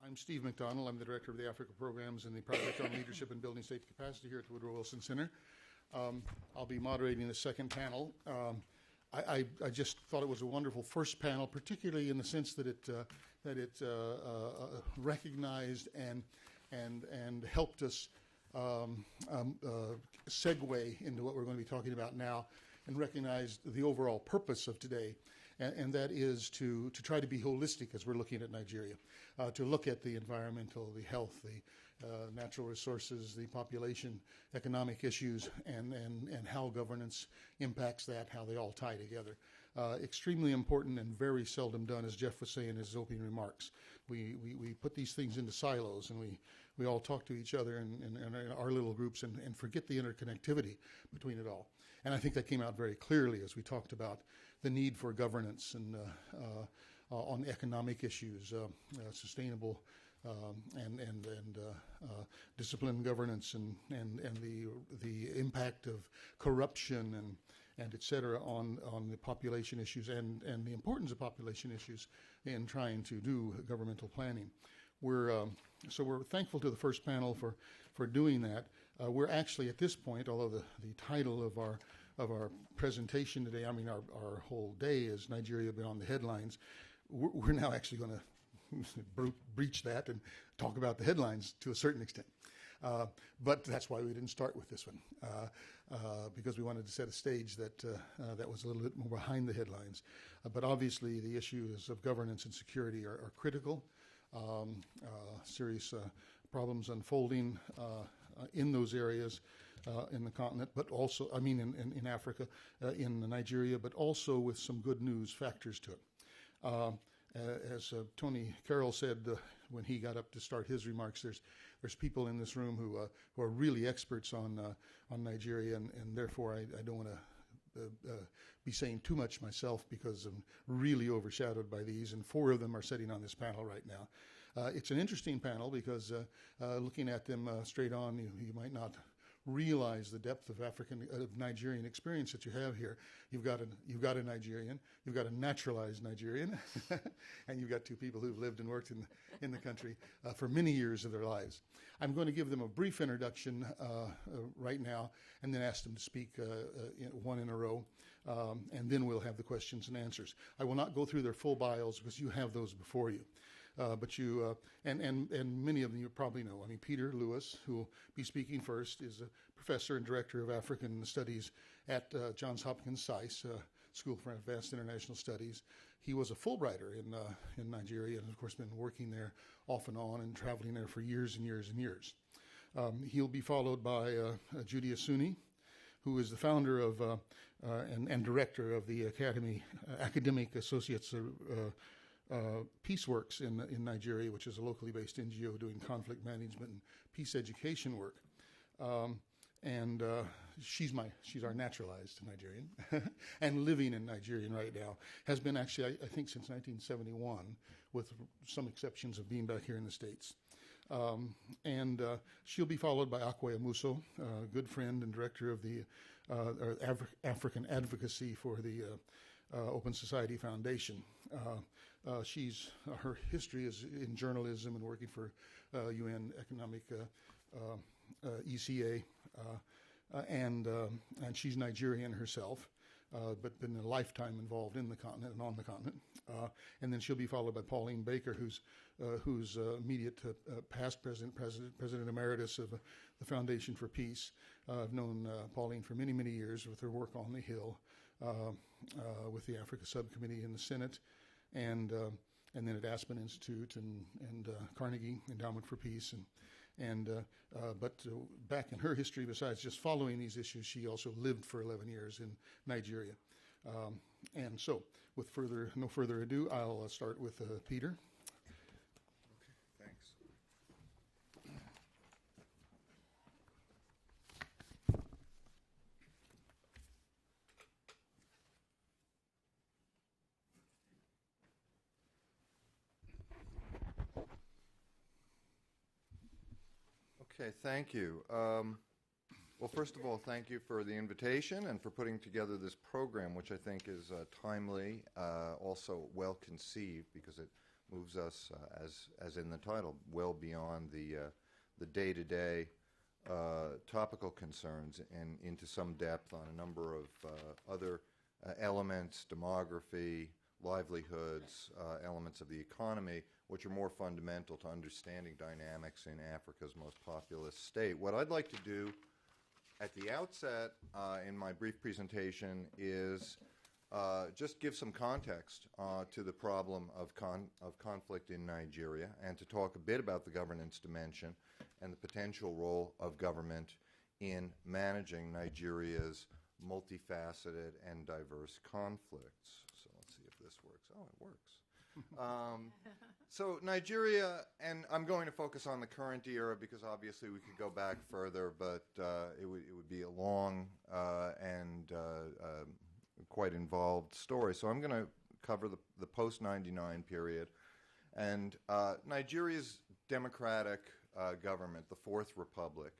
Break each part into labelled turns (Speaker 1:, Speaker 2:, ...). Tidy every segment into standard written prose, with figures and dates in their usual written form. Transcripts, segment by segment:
Speaker 1: I'm Steve McDonald. I'm the Director of the Africa Programs and the Project on Leadership and Building State Capacity here at the Woodrow Wilson Center. I'll be moderating the second panel. I just thought it was a wonderful first panel, particularly in the sense that it recognized and helped us segue into what we're going to be talking about now, and recognized the overall purpose of today, and that is to try to be holistic as we're looking at Nigeria, to look at the environmental, the health, the natural resources, the population, economic issues, and how governance impacts that, how they all tie together. Extremely important and very seldom done, as Jeff was saying in his opening remarks. We put these things into silos, and we all talk to each other in our little groups and forget the interconnectivity between it all. And I think that came out very clearly as we talked about the need for governance and on economic issues, sustainable and disciplined governance, and the impact of corruption and et cetera on the population issues, and the importance of population issues in trying to do governmental planning. So we're thankful to the first panel for doing that. We're actually at this point, although the title of our presentation today, I mean our whole day is Nigeria Beyond the Headlines, we're now actually going to breach that and talk about the headlines to a certain extent. But that's why we didn't start with this one, because we wanted to set a stage that was a little bit more behind the headlines. But obviously the issues of governance and security are critical. Serious problems unfolding in those areas in the continent, but also, I mean, in Africa, in Nigeria, but also with some good news factors to it. As Tony Carroll said when he got up to start his remarks, there's people in this room who are really experts on Nigeria, and therefore I don't want to be saying too much myself because I'm really overshadowed by these, and 4 of them are sitting on this panel right now. It's an interesting panel because looking at them straight on, you might not realize the depth of Nigerian experience that you have here. You've got a Nigerian, you've got a naturalized Nigerian, and you've got 2 people who've lived and worked in the country for many years of their lives. I'm going to give them a brief introduction right now, and then ask them to speak one in a row, and then we'll have the questions and answers. I will not go through their full bios because you have those before you. But you, and many of them you probably know. I mean, Peter Lewis, who will be speaking first, is a professor and director of African Studies at Johns Hopkins SAIS, School for Advanced International Studies. He was a Fulbrighter in Nigeria, and of course been working there off and on and traveling there for years and years and years. He'll be followed by Judy Asuni, who is the founder of and director of the Academic Associates Peaceworks in Nigeria, which is a locally based NGO doing conflict management and peace education work. And she's our naturalized Nigerian and living in Nigeria right now. Has been actually, I think, since 1971, with some exceptions of being back here in the States. And she'll be followed by Akwe Amuso, a good friend and director of the African advocacy for the Open Society Foundation. Her history is in journalism and working for UN Economic ECA, and she's Nigerian herself, but been a lifetime involved in the continent and on the continent. And then she'll be followed by Pauline Baker, who's immediate past president emeritus of the Foundation for Peace. I've known Pauline for many, many years with her work on the Hill, with the Africa Subcommittee in the Senate, and then at Aspen Institute and Carnegie Endowment for Peace, but back in her history, besides just following these issues, she also lived for 11 years in Nigeria. And so, with no further ado, I'll start with Peter.
Speaker 2: Okay, thanks. Okay, thank you. Well, first of all, thank you for the invitation and for putting together this program, which I think is timely, also well conceived, because it moves us, as in the title, well beyond the day-to-day topical concerns and into some depth on a number of other elements, demography, livelihoods, elements of the economy, which are more fundamental to understanding dynamics in Africa's most populous state. What I'd like to do at the outset in my brief presentation is just give some context to the problem of conflict in Nigeria and to talk a bit about the governance dimension and the potential role of government in managing Nigeria's multifaceted and diverse conflicts. So let's see if this works. Oh, it works. So Nigeria, and I'm going to focus on the current era because obviously we could go back further, but it would be a long and quite involved story. So I'm going to cover the post-99 period. And Nigeria's democratic government, the Fourth Republic,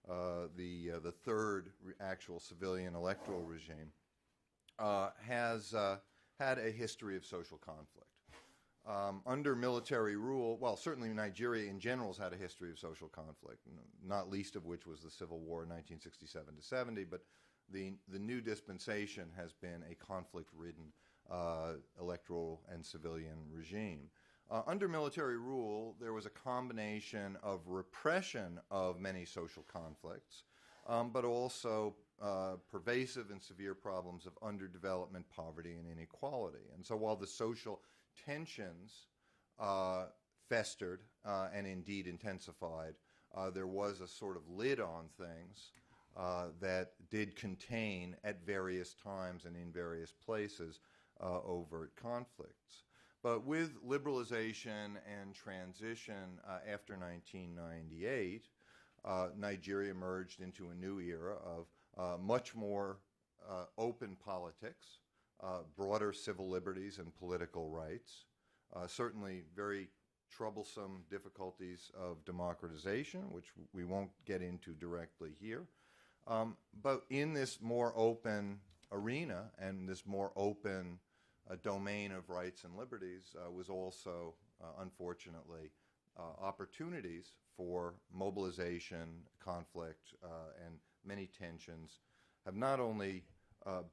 Speaker 2: the third actual civilian electoral regime, has had a history of social conflict. Under military rule, well, certainly Nigeria in general has had a history of social conflict, not least of which was the Civil War in 1967 to 70, but the new dispensation has been a conflict-ridden electoral and civilian regime. Under military rule, there was a combination of repression of many social conflicts, but also pervasive and severe problems of underdevelopment, poverty, and inequality. And so while the social tensions festered and indeed intensified, there was a sort of lid on things that did contain at various times and in various places overt conflicts. But with liberalization and transition after 1998, Nigeria emerged into a new era of much more open politics, broader civil liberties and political rights, certainly very troublesome difficulties of democratization, which we won't get into directly here. But in this more open arena and this more open domain of rights and liberties was also, unfortunately, opportunities for mobilization, conflict, and many tensions have not only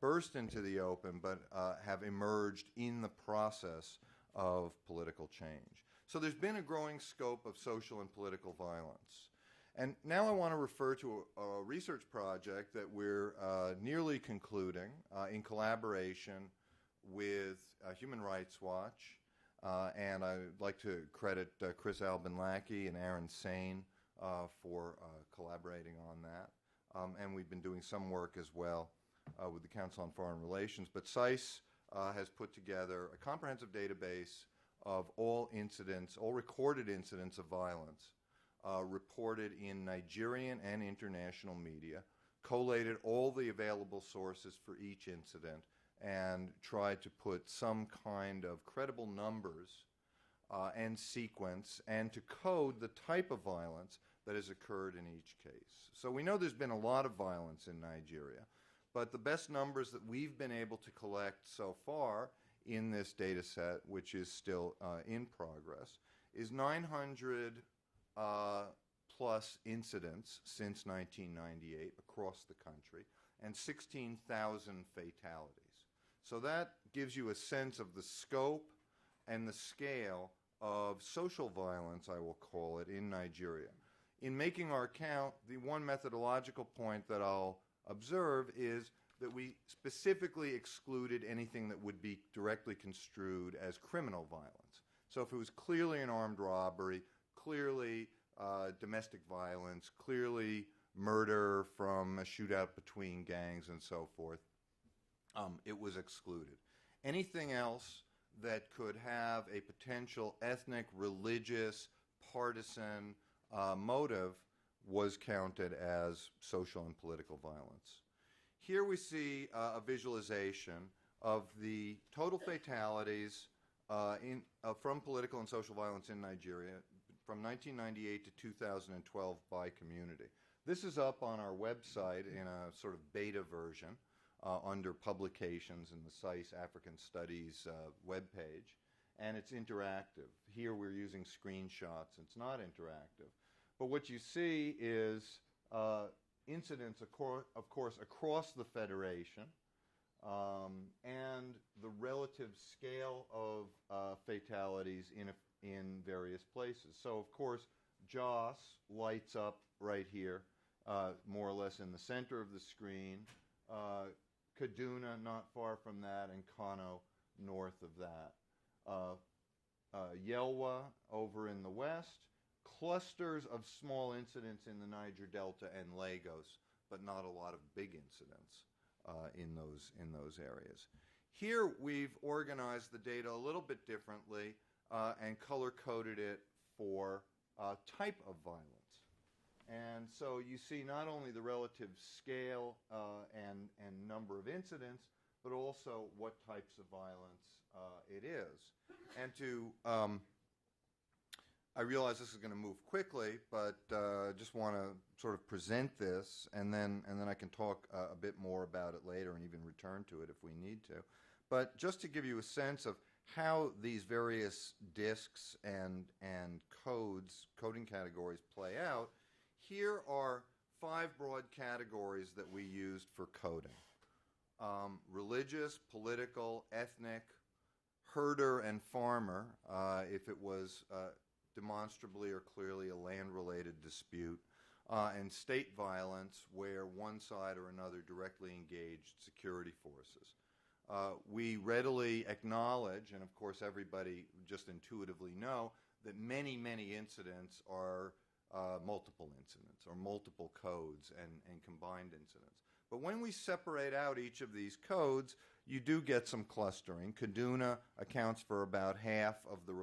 Speaker 2: burst into the open, but have emerged in the process of political change. So there's been a growing scope of social and political violence. And now I want to refer to a research project that we're nearly concluding in collaboration with Human Rights Watch, and I'd like to credit Chris Albin-Lackey and Aaron Sain for collaborating on that. And we've been doing some work as well with the Council on Foreign Relations. But SAIS has put together a comprehensive database of all incidents, all recorded incidents of violence reported in Nigerian and international media, collated all the available sources for each incident, and tried to put some kind of credible numbers and sequence and to code the type of violence that has occurred in each case. So we know there's been a lot of violence in Nigeria, but the best numbers that we've been able to collect so far in this data set, which is still in progress, is 900 plus incidents since 1998 across the country and 16,000 fatalities. So that gives you a sense of the scope and the scale of social violence, I will call it, in Nigeria. In making our count, the one methodological point that I'll observe is that we specifically excluded anything that would be directly construed as criminal violence. So if it was clearly an armed robbery, clearly domestic violence, clearly murder from a shootout between gangs and so forth, it was excluded. Anything else that could have a potential ethnic, religious, partisan motive was counted as social and political violence. Here we see a visualization of the total fatalities from political and social violence in Nigeria from 1998 to 2012 by community. This is up on our website in a sort of beta version under publications in the SAIS African Studies webpage. and it's interactive. Here we're using screenshots. It's not interactive. But what you see is incidents, of course, across the Federation, and the relative scale of fatalities in various places. So, of course, Jos lights up right here, more or less in the center of the screen. Kaduna not far from that, and Kano north of that. Yelwa over in the west. Clusters of small incidents in the Niger Delta and Lagos, but not a lot of big incidents in those areas. Here we've organized the data a little bit differently and color-coded it for type of violence. And so you see not only the relative scale and number of incidents, but also what types of violence it is. And to I realize this is going to move quickly, but just want to sort of present this, and then I can talk a bit more about it later and even return to it if we need to. But just to give you a sense of how these various disks and coding categories play out, here are 5 broad categories that we used for coding. Religious, political, ethnic, herder and farmer, if it was demonstrably or clearly a land-related dispute, and state violence where one side or another directly engaged security forces. We readily acknowledge, and of course everybody just intuitively know, that many, many incidents are multiple incidents or multiple codes and combined incidents. But when we separate out each of these codes, you do get some clustering. Kaduna accounts for about half of the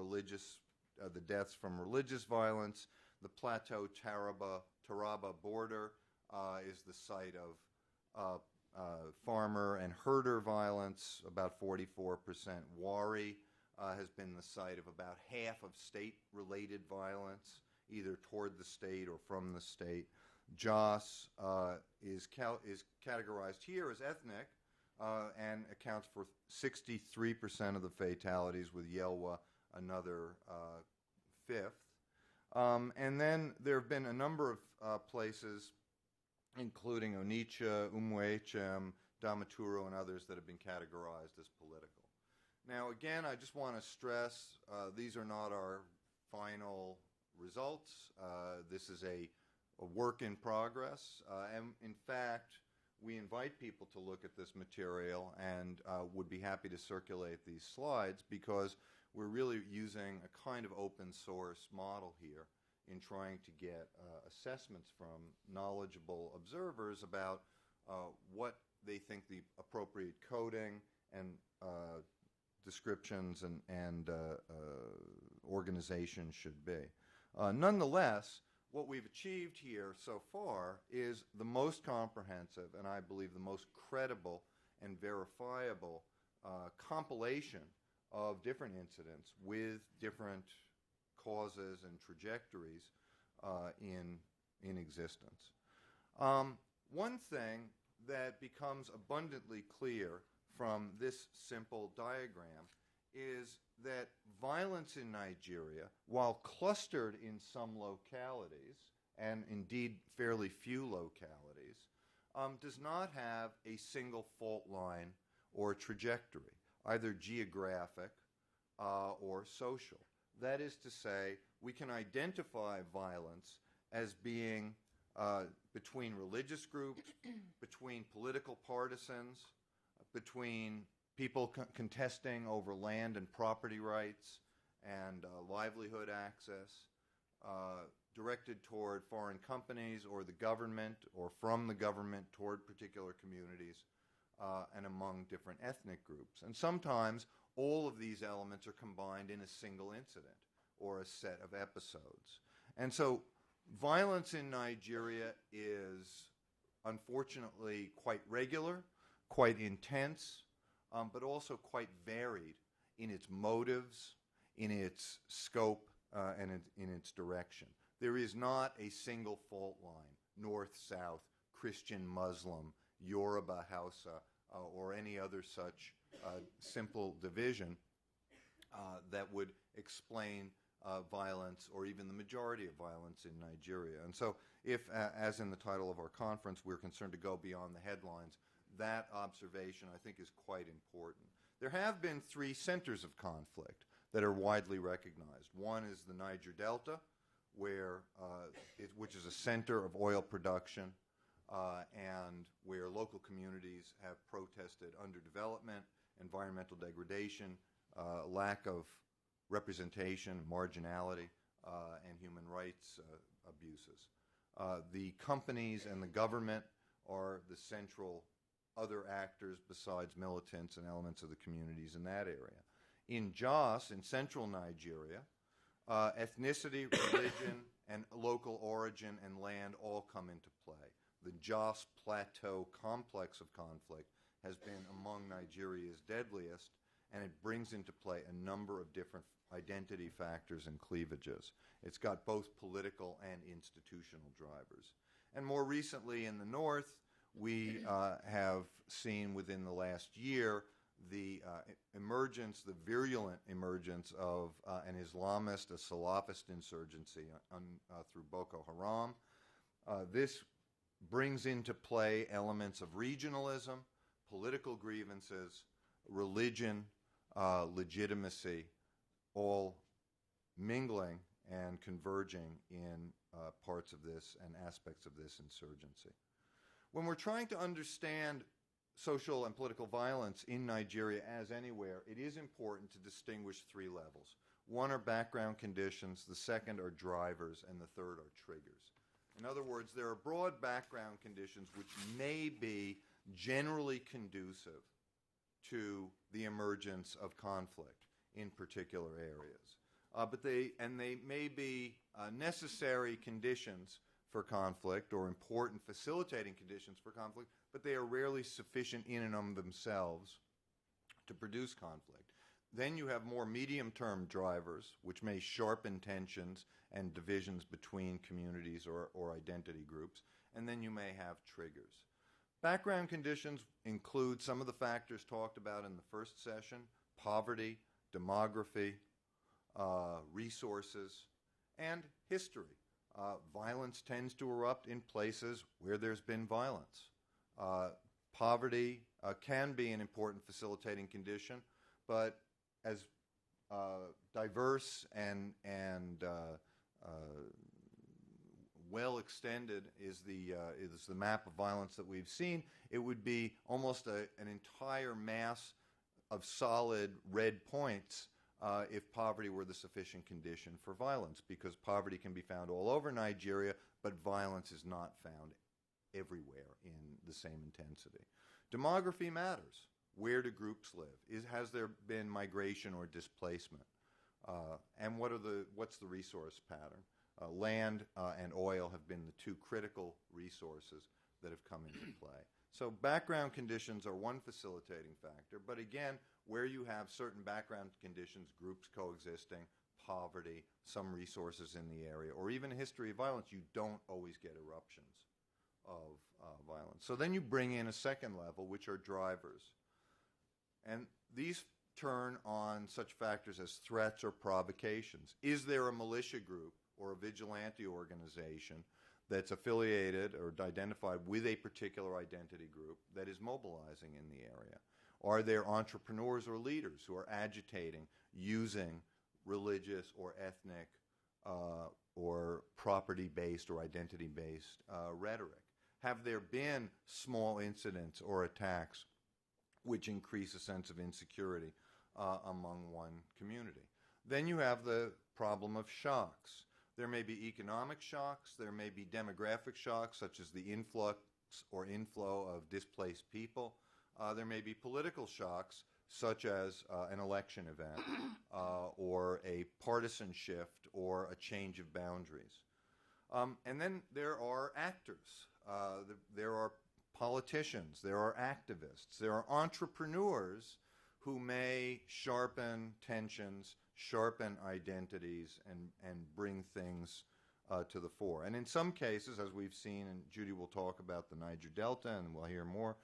Speaker 2: deaths from religious violence. The Plateau-Taraba border is the site of farmer and herder violence, about 44%. Wari has been the site of about half of state-related violence, either toward the state or from the state. Jos is categorized here as ethnic and accounts for 63% of the fatalities, with Yelwa another fifth. And then there have been a number of places, including Onitsha, Umuechem, Damaturu, and others that have been categorized as political. Now, again, I just want to stress these are not our final results. This is a work in progress. And in fact, we invite people to look at this material and would be happy to circulate these slides, because we're really using a kind of open source model here in trying to get assessments from knowledgeable observers about what they think the appropriate coding and descriptions and organization should be. Nonetheless, what we've achieved here so far is the most comprehensive and I believe the most credible and verifiable compilation of different incidents with different causes and trajectories in existence. One thing that becomes abundantly clear from this simple diagram is that violence in Nigeria, while clustered in some localities, and indeed fairly few localities, does not have a single fault line or trajectory, either geographic or social. That is to say, we can identify violence as being between religious groups, between political partisans, between people contesting over land and property rights and livelihood access, directed toward foreign companies or the government, or from the government toward particular communities, and among different ethnic groups. And sometimes all of these elements are combined in a single incident or a set of episodes. And so violence in Nigeria is unfortunately quite regular, quite intense, but also quite varied in its motives, in its scope, and in its direction. There is not a single fault line, north, south, Christian, Muslim, Yoruba, Hausa, or any other such simple division. that would explain violence, or even the majority of violence in Nigeria. And so if, as in the title of our conference, we're concerned to go beyond the headlines, that observation, I think, is quite important. There have been 3 centers of conflict that are widely recognized. One is the Niger Delta, which is a center of oil production, and where local communities have protested underdevelopment, environmental degradation, lack of representation, marginality, and human rights abuses. The companies and the government are the central other actors besides militants and elements of the communities in that area. In Jos, in central Nigeria, ethnicity, religion, and local origin and land all come into play. The Jos Plateau complex of conflict has been among Nigeria's deadliest, and it brings into play a number of different identity factors and cleavages. It's got both political and institutional drivers. And more recently in the north, we have seen within the last year the virulent emergence of an Islamist, a Salafist insurgency through Boko Haram. This brings into play elements of regionalism, political grievances, religion, legitimacy, all mingling and converging in parts of this and aspects of this insurgency. When we're trying to understand social and political violence in Nigeria, as anywhere, it is important to distinguish 3 levels. One are background conditions, the second are drivers, and the third are triggers. In other words, there are broad background conditions which may be generally conducive to the emergence of conflict in particular areas. But they may be necessary conditions for conflict, or important facilitating conditions for conflict, but they are rarely sufficient in and of themselves to produce conflict. Then you have more medium-term drivers, which may sharpen tensions and divisions between communities or identity groups, and then you may have triggers. Background conditions include some of the factors talked about in the first session: poverty, demography, resources, and history. Violence tends to erupt in places where there's been violence. Poverty can be an important facilitating condition, but as diverse and well extended is the map of violence that we've seen, it would be almost an entire mass of solid red points if poverty were the sufficient condition for violence, because poverty can be found all over Nigeria, but violence is not found everywhere in the same intensity. Demography matters. Where do groups live? Has there been migration or displacement? And what's the resource pattern? Land and oil have been the 2 critical resources that have come into play. So background conditions are one facilitating factor, but again, where you have certain background conditions, groups coexisting, poverty, some resources in the area, or even a history of violence, you don't always get eruptions of violence. So then you bring in a second level, which are drivers. And these turn on such factors as threats or provocations. Is there a militia group or a vigilante organization that's affiliated or identified with a particular identity group that is mobilizing in the area? Are there entrepreneurs or leaders who are agitating using religious or ethnic or property-based or identity-based rhetoric? Have there been small incidents or attacks which increase a sense of insecurity among one community? Then you have the problem of shocks. There may be economic shocks, there may be demographic shocks, such as the influx or inflow of displaced people. There may be political shocks, such as an election event or a partisan shift or a change of boundaries. And then there are actors. There are politicians. There are activists. There are entrepreneurs who may sharpen tensions, sharpen identities, and bring things to the fore. And in some cases, as we've seen, and Judy will talk about the Niger Delta, and we'll hear more,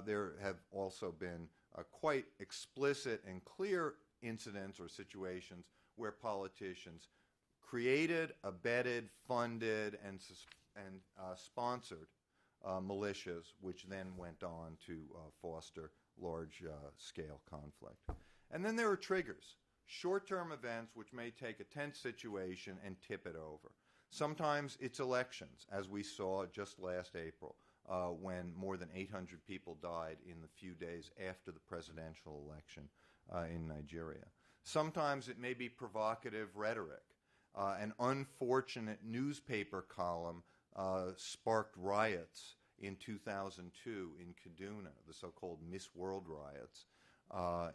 Speaker 2: there have also been quite explicit and clear incidents or situations where politicians created, abetted, funded, and sponsored militias, which then went on to foster large-scale conflict. And then there are triggers, short-term events which may take a tense situation and tip it over. Sometimes it's elections, as we saw just last April, when more than 800 people died in the few days after the presidential election in Nigeria. Sometimes it may be provocative rhetoric. An unfortunate newspaper column sparked riots in 2002 in Kaduna, the so-called Miss World riots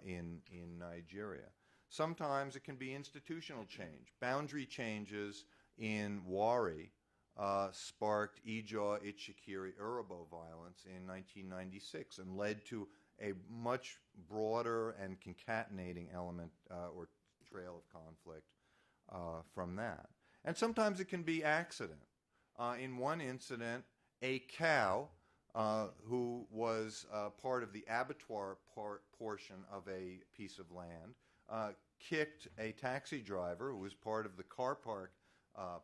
Speaker 2: in Nigeria. Sometimes it can be institutional change. Boundary changes in Warri sparked Ijaw Itsekiri Urhobo violence in 1996 and led to a much broader and concatenating element or trail of conflict from that. And sometimes it can be accident. In one incident, a cow who was part of the abattoir portion of a piece of land kicked a taxi driver who was part of the car park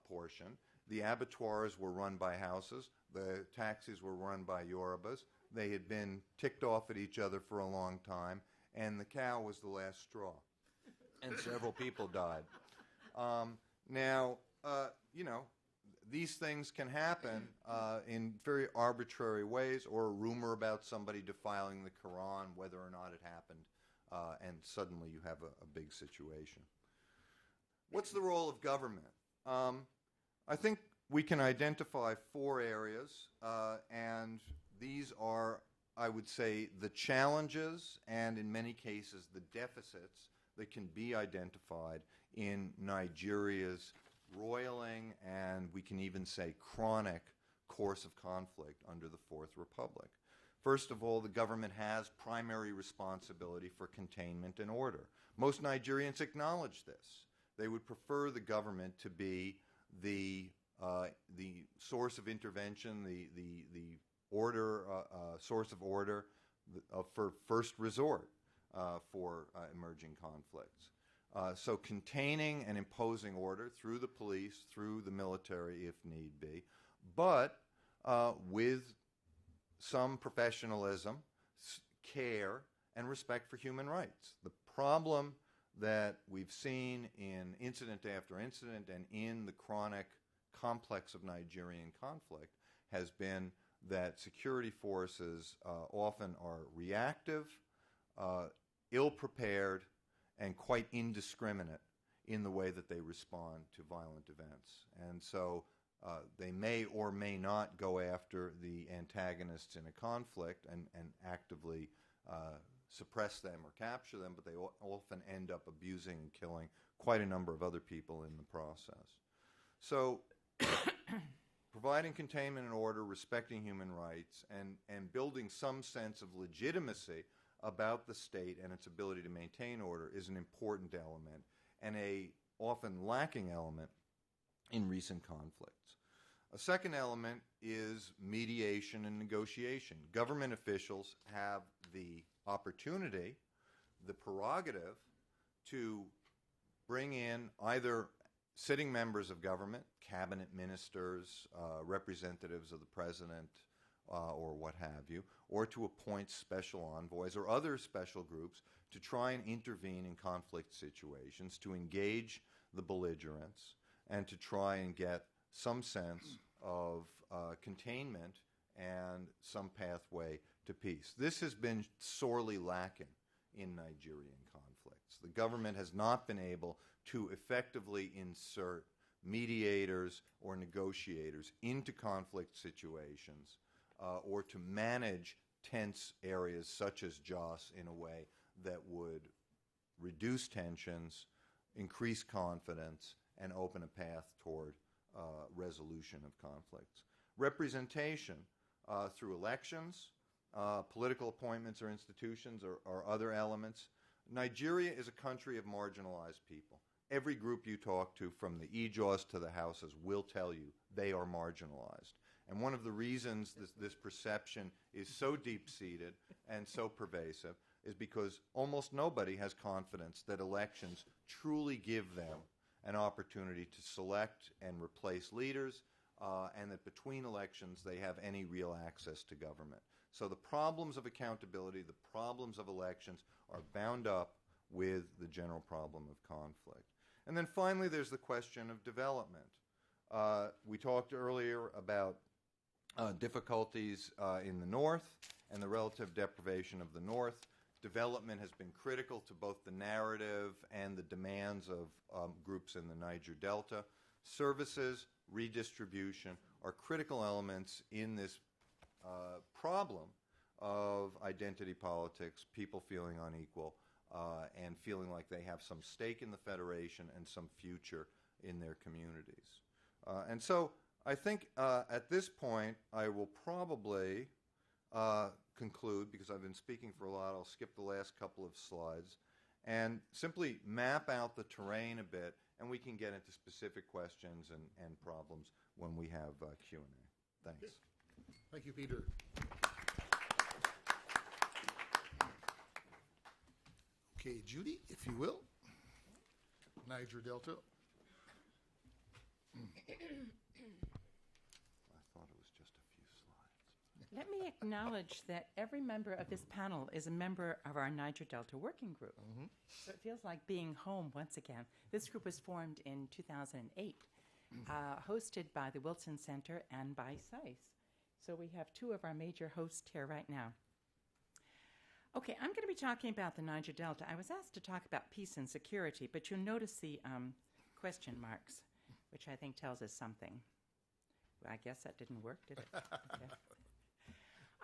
Speaker 2: portion. The abattoirs were run by houses. The taxis were run by Yorubas. They had been ticked off at each other for a long time, and the cow was the last straw. And several people died. Now, these things can happen in very arbitrary ways, or a rumor about somebody defiling the Quran, whether or not it happened, and suddenly you have a big situation. What's the role of government? I think we can identify 4 areas, and these are, I would say, the challenges and, in many cases, the deficits that can be identified in Nigeria's roiling and, we can even say, chronic course of conflict under the Fourth Republic. First of all, the government has primary responsibility for containment and order. Most Nigerians acknowledge this. They would prefer the government to be the source of intervention, the order, source of order for first resort for emerging conflicts. So containing and imposing order through the police, through the military if need be, but with some professionalism, care, and respect for human rights. The problem that we've seen in incident after incident and in the chronic complex of Nigerian conflict has been that security forces often are reactive, ill-prepared, and quite indiscriminate in the way that they respond to violent events. And so they may or may not go after the antagonists in a conflict and actively suppress them or capture them, but they often end up abusing and killing quite a number of other people in the process. So providing containment and order, respecting human rights, and building some sense of legitimacy about the state and its ability to maintain order is an important element and a often lacking element in recent conflicts. A second element is mediation and negotiation. Government officials have the opportunity, the prerogative, to bring in either sitting members of government, cabinet ministers, representatives of the president, or what have you, or to appoint special envoys or other special groups to try and intervene in conflict situations, to engage the belligerents, and to try and get some sense of containment and some pathway to peace. This has been sorely lacking in Nigerian conflicts. The government has not been able to effectively insert mediators or negotiators into conflict situations or to manage tense areas such as Jos in a way that would reduce tensions, increase confidence, and open a path toward resolution of conflicts. Representation through elections, political appointments or institutions or other elements. Nigeria is a country of marginalized people. Every group you talk to, from the Ijaws to the Hausas, will tell you they are marginalized. And one of the reasons this perception is so deep-seated and so pervasive is because almost nobody has confidence that elections truly give them an opportunity to select and replace leaders, and that between elections they have any real access to government. So the problems of accountability, the problems of elections are bound up with the general problem of conflict. And then finally there's the question of development. We talked earlier about difficulties in the north and the relative deprivation of the north. Development has been critical to both the narrative and the demands of groups in the Niger Delta. Services, redistribution are critical elements in this problem of identity politics, people feeling unequal, and feeling like they have some stake in the Federation and some future in their communities. And so I think at this point I will probably conclude, because I've been speaking for a lot. I'll skip the last couple of slides and simply map out the terrain a bit, and we can get into specific questions and problems when we have Q&A. Thanks.
Speaker 1: Okay. Thank you, Peter. Okay, Judy, if you will. Niger Delta.
Speaker 2: I thought it was just a few slides.
Speaker 3: Let me acknowledge that every member of this panel is a member of our Niger Delta Working Group. Mm-hmm. So it feels like being home once again. This group was formed in 2008, hosted by the Wilson Center and by SAIS. So we have two of our major hosts here right now. Okay, I'm going to be talking about the Niger Delta. I was asked to talk about peace and security, but you'll notice the question marks, which I think tells us something. Well, I guess that didn't work, did it? Okay.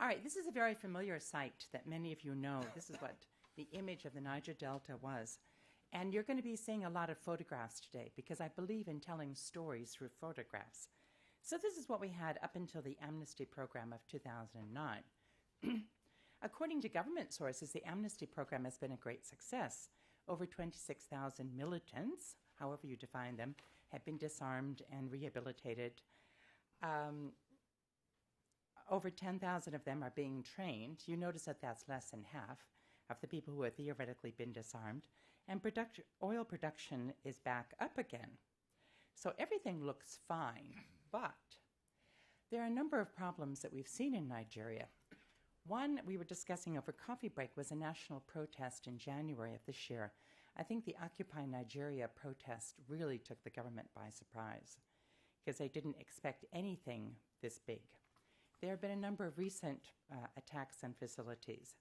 Speaker 3: All right, this is a very familiar site that many of you know. This is what the image of the Niger Delta was. And you're going to be seeing a lot of photographs today because I believe in telling stories through photographs. So this is what we had up until the amnesty program of 2009. According to government sources, the amnesty program has been a great success. Over 26,000 militants, however you define them, have been disarmed and rehabilitated. Over 10,000 of them are being trained. You notice that that's less than half of the people who have theoretically been disarmed. And oil production is back up again. So everything looks fine, but there are a number of problems that we've seen in Nigeria. One we were discussing over coffee break was a national protest in January of this year. I think the Occupy Nigeria protest really took the government by surprise because they didn't expect anything this big. There have been a number of recent attacks on facilities.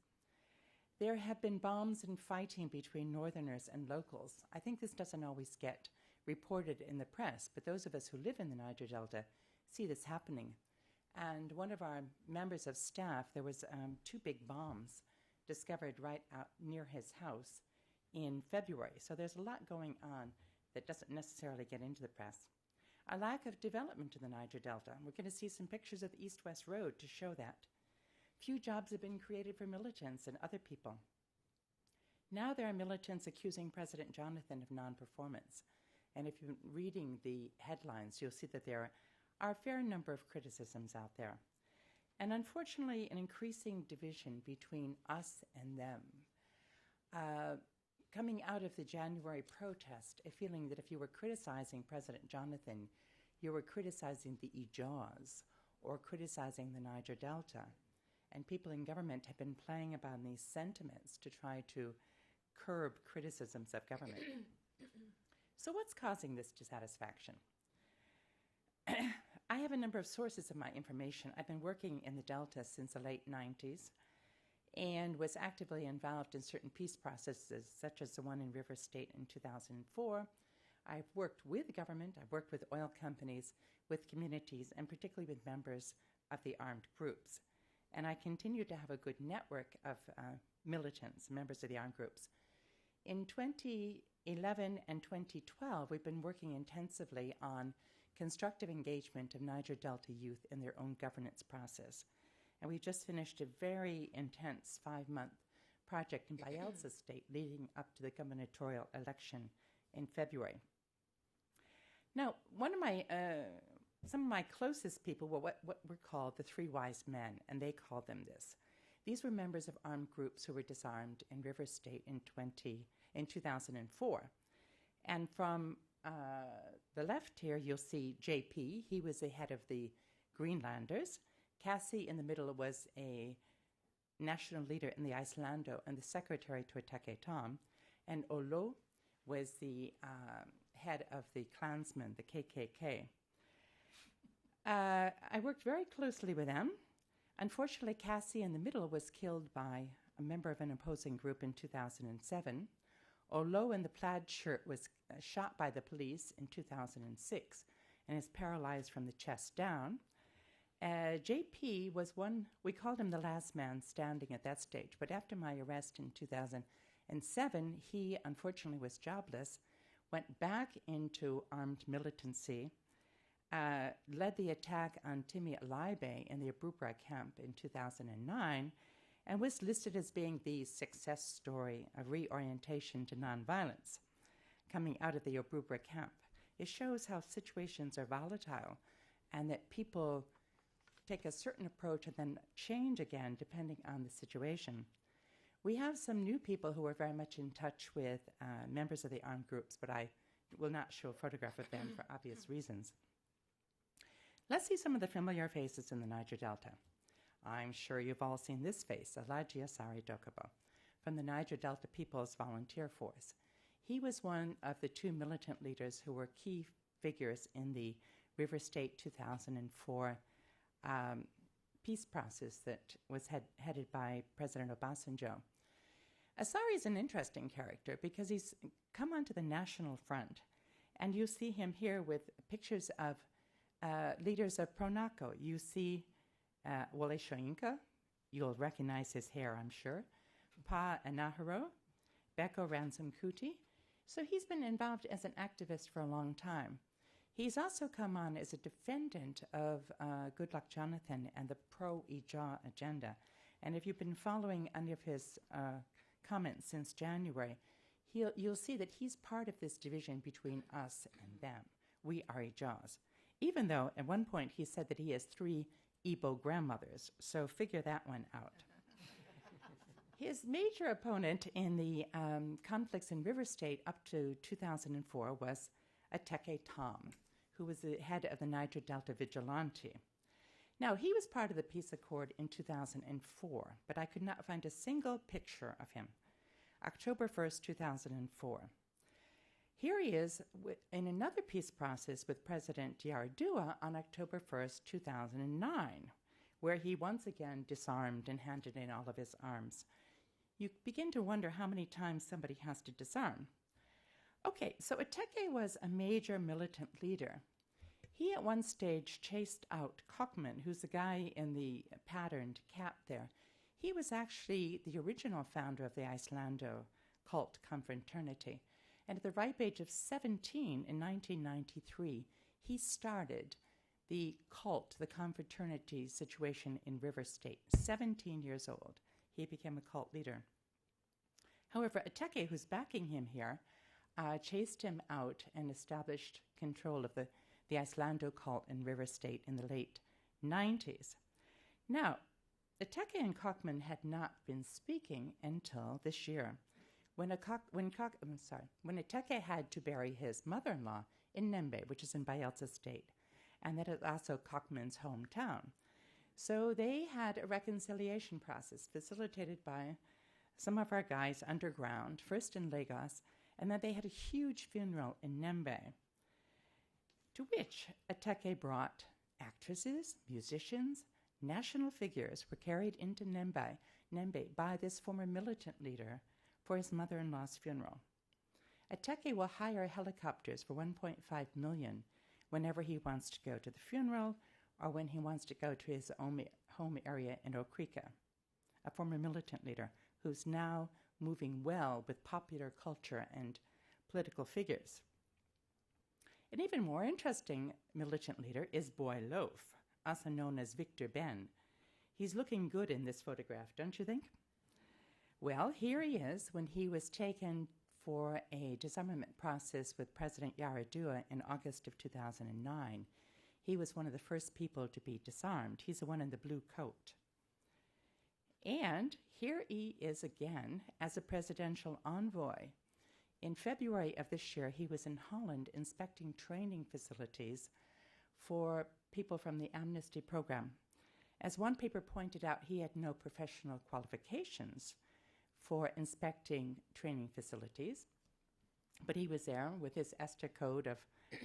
Speaker 3: There have been bombs and fighting between northerners and locals. I think this doesn't always get reported in the press, but those of us who live in the Niger Delta see this happening. And one of our members of staff, there was 2 big bombs discovered right out near his house in February. So there's a lot going on that doesn't necessarily get into the press. A lack of development in the Niger Delta. We're going to see some pictures of the East-West Road to show that. Few jobs have been created for militants and other people. Now there are militants accusing President Jonathan of non-performance. And if you're reading the headlines, you'll see that there are a fair number of criticisms out there. And unfortunately, an increasing division between us and them. Coming out of the January protest, a feeling that if you were criticizing President Jonathan, you were criticizing the Ijaws or criticizing the Niger Delta. And people in government have been playing upon these sentiments to try to curb criticisms of government. So what's causing this dissatisfaction? I have a number of sources of my information. I've been working in the Delta since the late 90s and was actively involved in certain peace processes, such as the one in River State in 2004. I've worked with government, I've worked with oil companies, with communities, and particularly with members of the armed groups. And I continue to have a good network of militants, members of the armed groups. In 2011 and 2012, we've been working intensively on constructive engagement of Niger Delta youth in their own governance process. And we just finished a very intense 5-month project in Bayelsa State leading up to the gubernatorial election in February. Now, some of my closest people were what were called the 3 wise men, and they called them this. These were members of armed groups who were disarmed in River State in 2004. And from the left here, you'll see JP. He was the head of the Greenlanders. Cassie in the middle was a national leader in the Islando and the secretary to Ateke Tom. And Olo was the head of the Klansmen, the KKK. I worked very closely with them. Unfortunately, Cassie in the middle was killed by a member of an opposing group in 2007. Olo in the plaid shirt was shot by the police in 2006 and is paralyzed from the chest down. JP was one, we called him the last man standing at that stage, but after my arrest in 2007, he unfortunately was jobless, went back into armed militancy, led the attack on Timi Alaibe in the Abrubra camp in 2009, and was listed as being the success story of reorientation to nonviolence coming out of the Abrubra camp. It shows how situations are volatile and that people take a certain approach and then change again depending on the situation. We have some new people who are very much in touch with members of the armed groups, but I will not show a photograph of them for obvious reasons. Let's see some of the familiar faces in the Niger Delta. I'm sure you've all seen this face, Alhaji Asari Dokubo, from the Niger Delta People's Volunteer Force. He was one of the two militant leaders who were key figures in the River State 2004 peace process that was headed by President Obasanjo. Asari is an interesting character because he's come onto the national front, and you see him here with pictures of leaders of Pronaco. You see Wole Soyinka, you'll recognize his hair, I'm sure, Pa Anaharo, Beko Ransom Kuti. So he's been involved as an activist for a long time. He's also come on as a defendant of Goodluck Jonathan and the pro-Ija agenda. And if you've been following any of his comments since January, you'll see that he's part of this division between us and them. We are Ijas. Even though at one point he said that he has 3 Igbo grandmothers, so figure that one out. His major opponent in the conflicts in River State up to 2004 was Ateke Tom, who was the head of the Niger Delta Vigilante. Now, he was part of the peace accord in 2004, but I could not find a single picture of him. October 1st, 2004. Here he is in another peace process with President Yar'Adua on October 1st, 2009, where he once again disarmed and handed in all of his arms. You begin to wonder how many times somebody has to disarm. Okay, so Ateke was a major militant leader. He at one stage chased out Kochman, who's the guy in the patterned cap there. He was actually the original founder of the Islando cult Confraternity. And at the ripe age of 17 in 1993, he started the cult, the confraternity situation in River State. 17 years old, he became a cult leader. However, Ateke, who's backing him here, chased him out and established control of the Islando cult in River State in the late 90s. Now, Ateke and Kochman had not been speaking until this year, when Ateke had to bury his mother-in-law in Nembe, which is in Bayelsa State, and that is also Kochman's hometown. So they had a reconciliation process facilitated by some of our guys underground, first in Lagos, and then they had a huge funeral in Nembe, to which Ateke brought actresses, musicians, national figures were carried into Nembe by this former militant leader for his mother-in-law's funeral. Ateke will hire helicopters for $1.5 million whenever he wants to go to the funeral or when he wants to go to his home area in Okrika, a former militant leader who's now moving well with popular culture and political figures. An even more interesting militant leader is Boy Loaf, also known as Victor Ben. He's looking good in this photograph, don't you think? Well, here he is when he was taken for a disarmament process with President Yar'Adua in August of 2009. He was one of the first people to be disarmed. He's the one in the blue coat. And here he is again as a presidential envoy. In February of this year, he was in Holland inspecting training facilities for people from the Amnesty Program. As one paper pointed out, he had no professional qualifications for inspecting training facilities, but he was there with his ESTA code of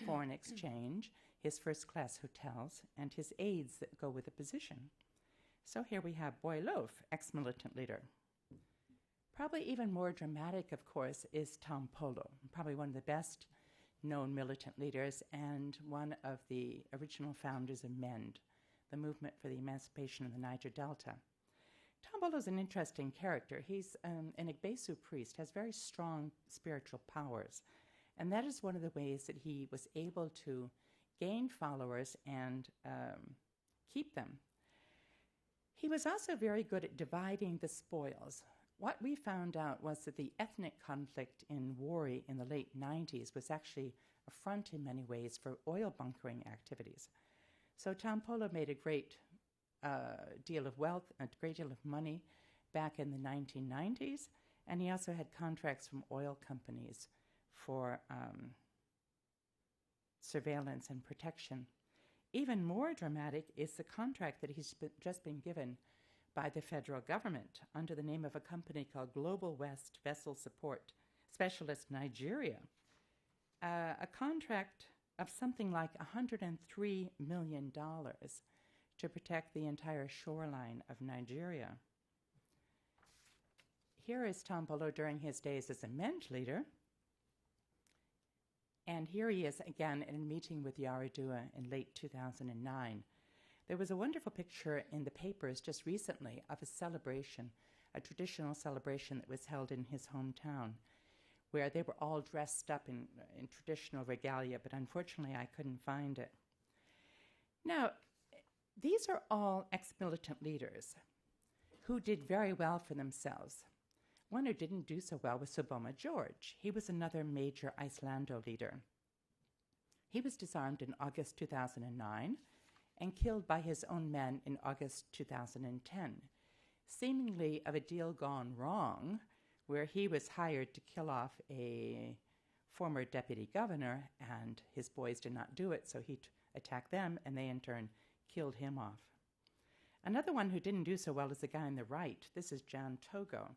Speaker 3: foreign exchange, his first-class hotels, and his aides that go with the position. So here we have Boileau, ex-militant leader. Probably even more dramatic, of course, is Tom Polo, probably one of the best known militant leaders and one of the original founders of MEND, the movement for the emancipation of the Niger Delta. Tom Polo is an interesting character. He's an Igbesu priest, has very strong spiritual powers, and that is one of the ways that he was able to gain followers and keep them. He was also very good at dividing the spoils. What we found out was that the ethnic conflict in Wari in the late 90s was actually a front in many ways for oil bunkering activities. So Tom Polo made a great deal of wealth, a great deal of money back in the 1990s, and he also had contracts from oil companies for surveillance and protection. Even more dramatic is the contract that he's just been given by the federal government under the name of a company called Global West Vessel Support Specialist Nigeria, a contract of something like $103 million to protect the entire shoreline of Nigeria. Here is Tom Polo during his days as a MEND leader, and here he is again in a meeting with Yar'Adua in late 2009. There was a wonderful picture in the papers just recently of a celebration, a traditional celebration that was held in his hometown, where they were all dressed up in traditional regalia, but unfortunately I couldn't find it. Now, these are all ex-militant leaders who did very well for themselves. One who didn't do so well was Soboma George. He was another major Islando leader. He was disarmed in August 2009 and killed by his own men in August 2010, seemingly of a deal gone wrong, where he was hired to kill off a former deputy governor, and his boys did not do it, so he attacked them, and they in turn killed him off. Another one who didn't do so well is the guy on the right. This is Jan Togo.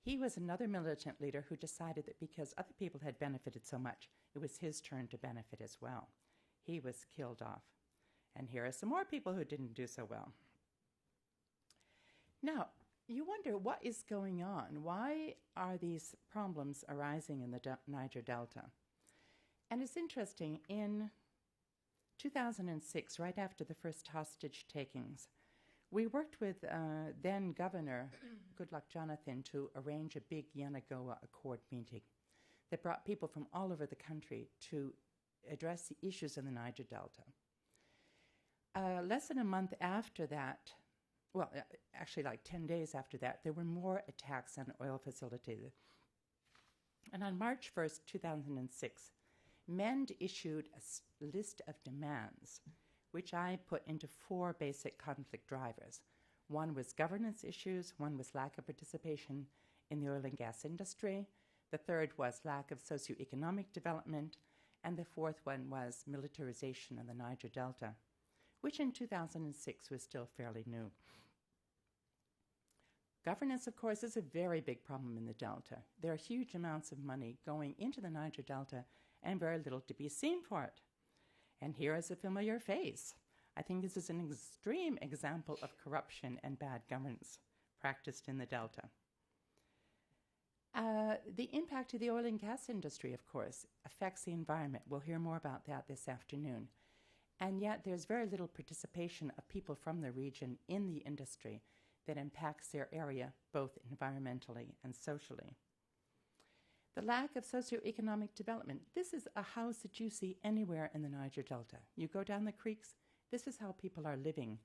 Speaker 3: He was another militant leader who decided that because other people had benefited so much, it was his turn to benefit as well. He was killed off. And here are some more people who didn't do so well. Now, you wonder what is going on? Why are these problems arising in the Niger Delta? And it's interesting, in 2006, right after the first hostage takings, we worked with then Governor Goodluck Jonathan to arrange a big Yenagoa Accord meeting that brought people from all over the country to address the issues in the Niger Delta. Less than a month after that, well, actually like 10 days after that, there were more attacks on oil facilities. And on March 1st, 2006, MEND issued a list of demands, which I put into 4 basic conflict drivers. One was governance issues, one was lack of participation in the oil and gas industry, the third was lack of socioeconomic development, and the fourth one was militarization in the Niger Delta, which in 2006 was still fairly new. Governance, of course, is a very big problem in the Delta. There are huge amounts of money going into the Niger Delta and very little to be seen for it. And here is a familiar face. I think this is an extreme example of corruption and bad governance practiced in the Delta. The impact of the oil and gas industry, of course, affects the environment. We'll hear more about that this afternoon. And yet there's very little participation of people from the region in the industry that impacts their area both environmentally and socially. The lack of socioeconomic development. This is a house that you see anywhere in the Niger Delta. You go down the creeks, this is how people are living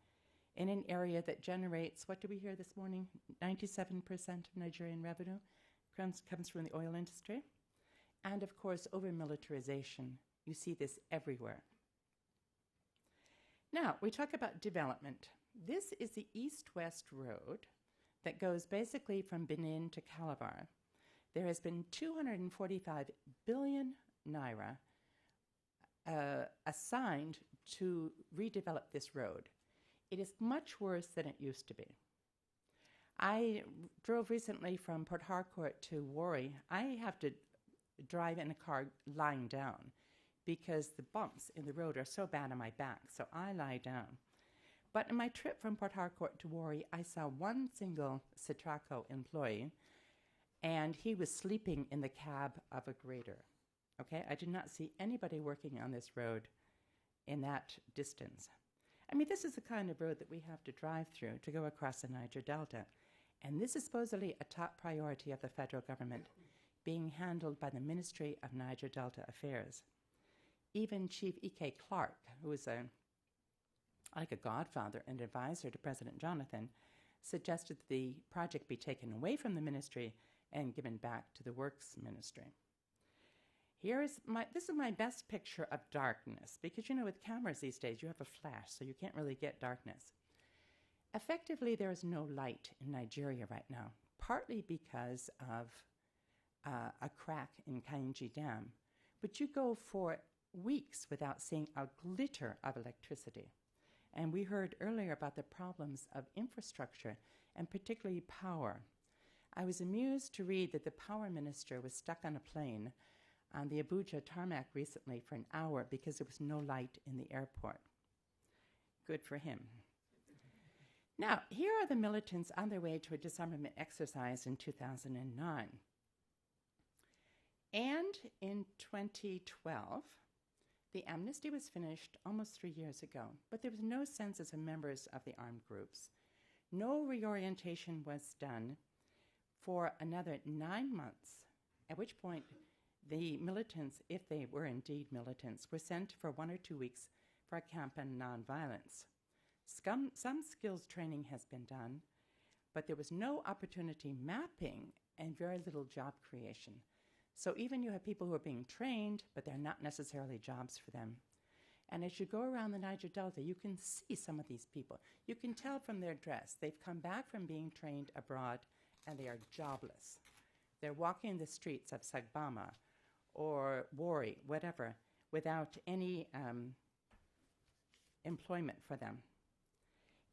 Speaker 3: in an area that generates, what did we hear this morning? 97% of Nigerian revenue comes from the oil industry. And of course, over-militarization. You see this everywhere. Now, we talk about development. This is the east-west road that goes basically from Benin to Calabar, there has been 245 billion naira assigned to redevelop this road. It is much worse than it used to be. I drove recently from Port Harcourt to Warri. I have to drive in a car lying down because the bumps in the road are so bad on my back, so I lie down. But in my trip from Port Harcourt to Warri, I saw one single Citraco employee, and he was sleeping in the cab of a grader. Okay, I did not see anybody working on this road in that distance. I mean, this is the kind of road that we have to drive through to go across the Niger Delta. And this is supposedly a top priority of the federal government, being handled by the Ministry of Niger Delta Affairs. Even Chief E.K. Clark, who is like a godfather and advisor to President Jonathan, suggested that the project be taken away from the ministry and given back to the Works Ministry. This is my best picture of darkness, because with cameras these days you have a flash, so you can't really get darkness. Effectively, there is no light in Nigeria right now, partly because of a crack in Kainji Dam, but you go for weeks without seeing a glitter of electricity. And we heard earlier about the problems of infrastructure, and particularly power. I was amused to read that the power minister was stuck on a plane on the Abuja tarmac recently for an hour because there was no light in the airport. Good for him. Now, here are the militants on their way to a disarmament exercise in 2009. And in 2012, the amnesty was finished almost 3 years ago, but there was no census of members of the armed groups. No reorientation was done for another 9 months, at which point the militants, if they were indeed militants, were sent for 1 or 2 weeks for a camp on nonviolence. Some skills training has been done, but there was no opportunity mapping and very little job creation. So even you have people who are being trained, but they're not necessarily jobs for them. And as you go around the Niger Delta, you can see some of these people. You can tell from their dress. They've come back from being trained abroad, and they are jobless. They're walking the streets of Sagbama or Warri, whatever, without any employment for them.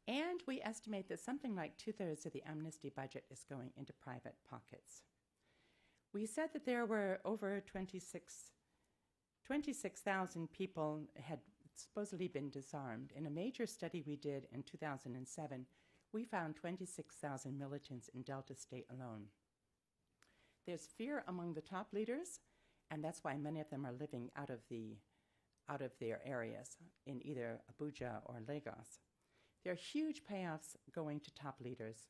Speaker 3: And we estimate that something like 2/3 of the amnesty budget is going into private pockets. We said that there were over 26,000 people had supposedly been disarmed. In a major study we did in 2007, we found 26,000 militants in Delta State alone. There's fear among the top leaders, and that's why many of them are living out of their areas in either Abuja or Lagos. There are huge payoffs going to top leaders,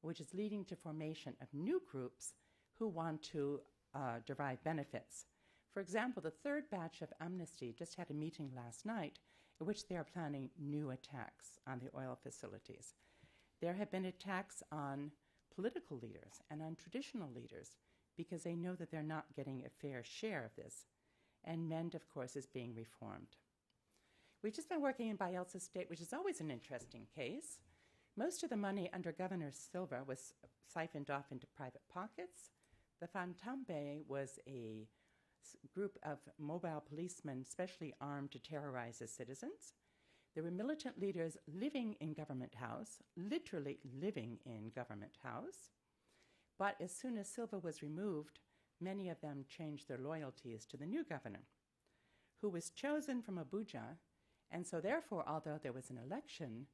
Speaker 3: which is leading to formation of new groups who want to derive benefits. For example, the third batch of Amnesty just had a meeting last night in which they are planning new attacks on the oil facilities. There have been attacks on political leaders and on traditional leaders because they know that they're not getting a fair share of this. And MEND, of course, is being reformed. We've just been working in Bayelsa State, which is always an interesting case. Most of the money under Governor Silva was siphoned off into private pockets. The Fantambe was a group of mobile policemen specially armed to terrorize the citizens. There were militant leaders living in Government House, literally living in Government House. But as soon as Silva was removed, many of them changed their loyalties to the new governor, who was chosen from Abuja. And so therefore, although there was an election,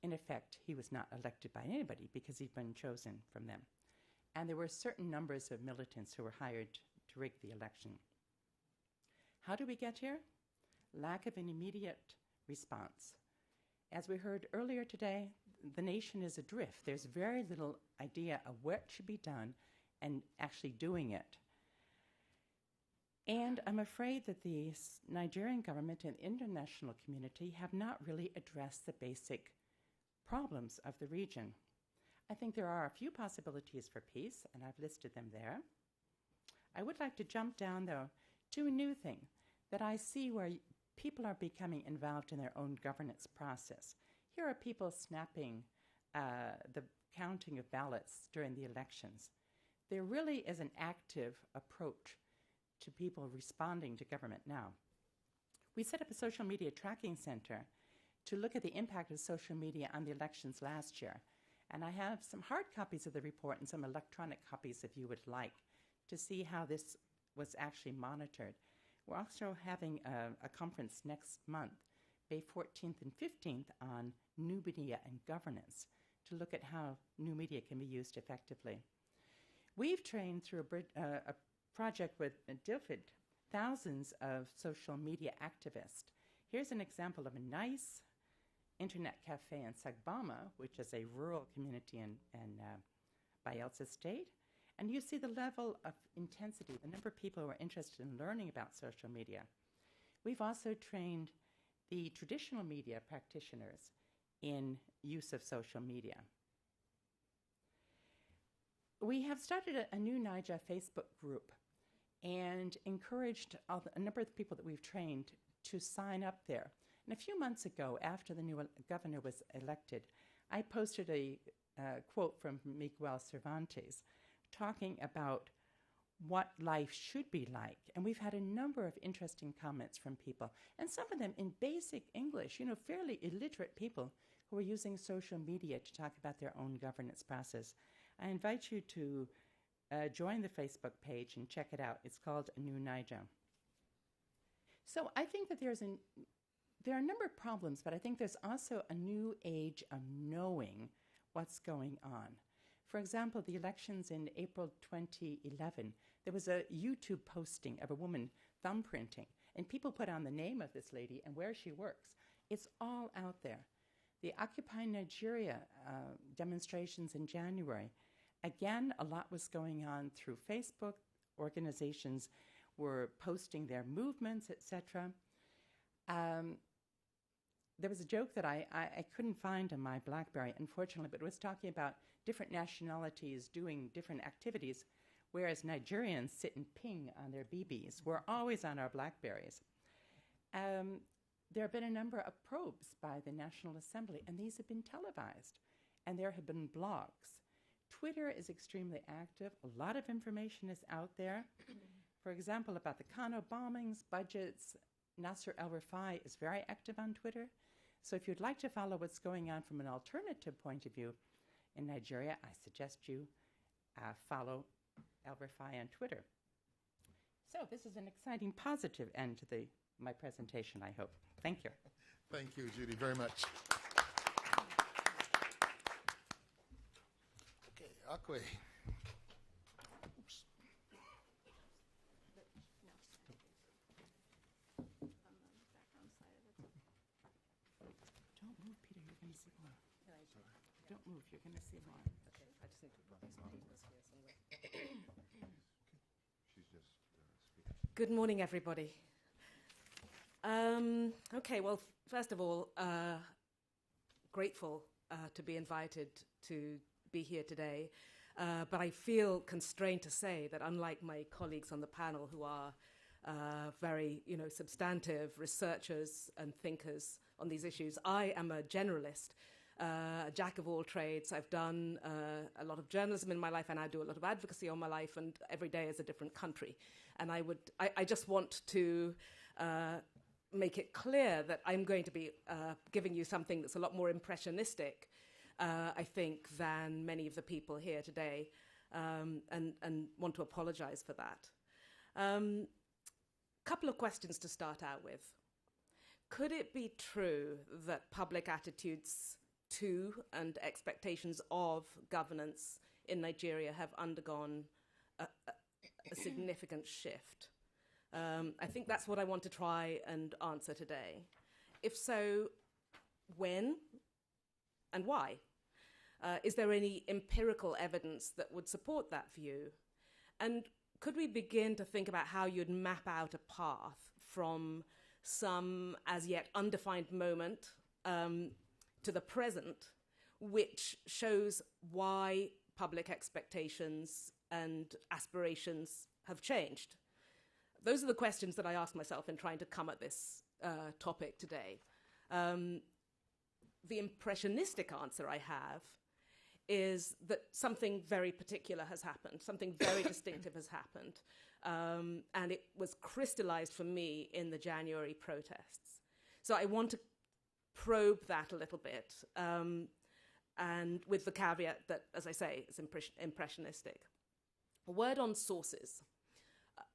Speaker 3: in effect, he was not elected by anybody because he'd been chosen from them. And there were certain numbers of militants who were hired to rig the election. How do we get here? Lack of an immediate response. As we heard earlier today, the nation is adrift. There's very little idea of what should be done and actually doing it. And I'm afraid that the Nigerian government and international community have not really addressed the basic problems of the region. I think there are a few possibilities for peace, and I've listed them there. I would like to jump down, though, to a new thing that I see where people are becoming involved in their own governance process. Here are people snapping the counting of ballots during the elections, there really is an active approach to people responding to government now. We set up a social media tracking center to look at the impact of social media on the elections last year. And I have some hard copies of the report and some electronic copies if you would like to see how this was actually monitored. We're also having a conference next month, May 14th and 15th, on new media and governance to look at how new media can be used effectively. We've trained through a project with DILFID thousands of social media activists. Here's an example of a nice internet cafe in Sagbama, which is a rural community in Bayelsa State. And you see the level of intensity, the number of people who are interested in learning about social media. We've also trained the traditional media practitioners in use of social media. We have started a new NIJA Facebook group and encouraged a number of the people that we've trained to sign up there. And a few months ago, after the new governor was elected, I posted a quote from Miguel Cervantes talking about what life should be like. And we've had a number of interesting comments from people, and some of them in basic English, fairly illiterate people who are using social media to talk about their own governance process. I invite you to join the Facebook page and check it out. It's called A New NIJA. So I think that there are a number of problems, but I think there's also a new age of knowing what's going on. For example, the elections in April 2011, there was a YouTube posting of a woman thumbprinting, and people put on the name of this lady and where she works. It's all out there. The Occupy Nigeria demonstrations in January, again, a lot was going on through Facebook. Organizations were posting their movements, etc. There was a joke that I couldn't find on my BlackBerry, unfortunately, but it was talking about different nationalities doing different activities, whereas Nigerians sit and ping on their BBs. We're always on our BlackBerries. There have been a number of probes by the National Assembly, and these have been televised, and there have been blogs. Twitter is extremely active. A lot of information is out there. For example, about the Kano bombings, budgets. Nasser El-Rufai is very active on Twitter. So if you'd like to follow what's going on from an alternative point of view in Nigeria, I suggest you follow El-Rufai on Twitter. So this is an exciting, positive end to my presentation, I hope. Thank you.
Speaker 1: Thank you, Judy, very much. Okay, Akwe. Oops.
Speaker 3: Don't move, Peter, you're going to see more. Don't move, you're going to see more.
Speaker 4: Okay, I just need to put these papers here somewhere.
Speaker 2: She's just speaking.
Speaker 4: Good morning, everybody. Okay, well, first of all, grateful to be invited to be here today, but I feel constrained to say that unlike my colleagues on the panel who are very, substantive researchers and thinkers on these issues, I am a generalist, a jack of all trades. I've done a lot of journalism in my life, and I do a lot of advocacy on my life, and every day is a different country. And I just want to make it clear that I'm going to be giving you something that's a lot more impressionistic, I think, than many of the people here today, and want to apologize for that. Couple of questions to start out with. Could it be true that public attitudes to and expectations of governance in Nigeria have undergone a significant shift? I think that's what I want to try and answer today. If so, when and why? Is there any empirical evidence that would support that view? And could we begin to think about how you'd map out a path from some as yet undefined moment to the present, which shows why public expectations and aspirations have changed? Those are the questions that I asked myself in trying to come at this topic today. The impressionistic answer I have is that something very particular has happened, something very distinctive has happened. And it was crystallized for me in the January protests. So I want to probe that a little bit, and with the caveat that, as I say, it's impressionistic. A word on sources.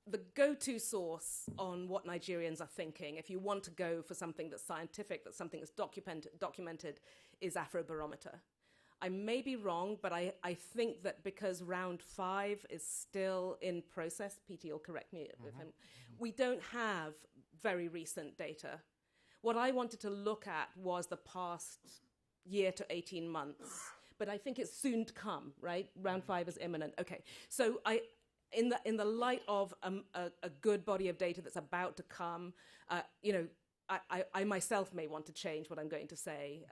Speaker 4: The go-to source on what Nigerians are thinking, if you want to go for something that's scientific, that's something that's documented, is Afrobarometer. I may be wrong, but I think that because round 5 is still in process, PT will correct me if we don't have very recent data. What I wanted to look at was the past year to 18 months, but I think it's soon to come, right? Round 5 is imminent. Okay, so in the light of a good body of data that's about to come, I myself may want to change what I'm going to say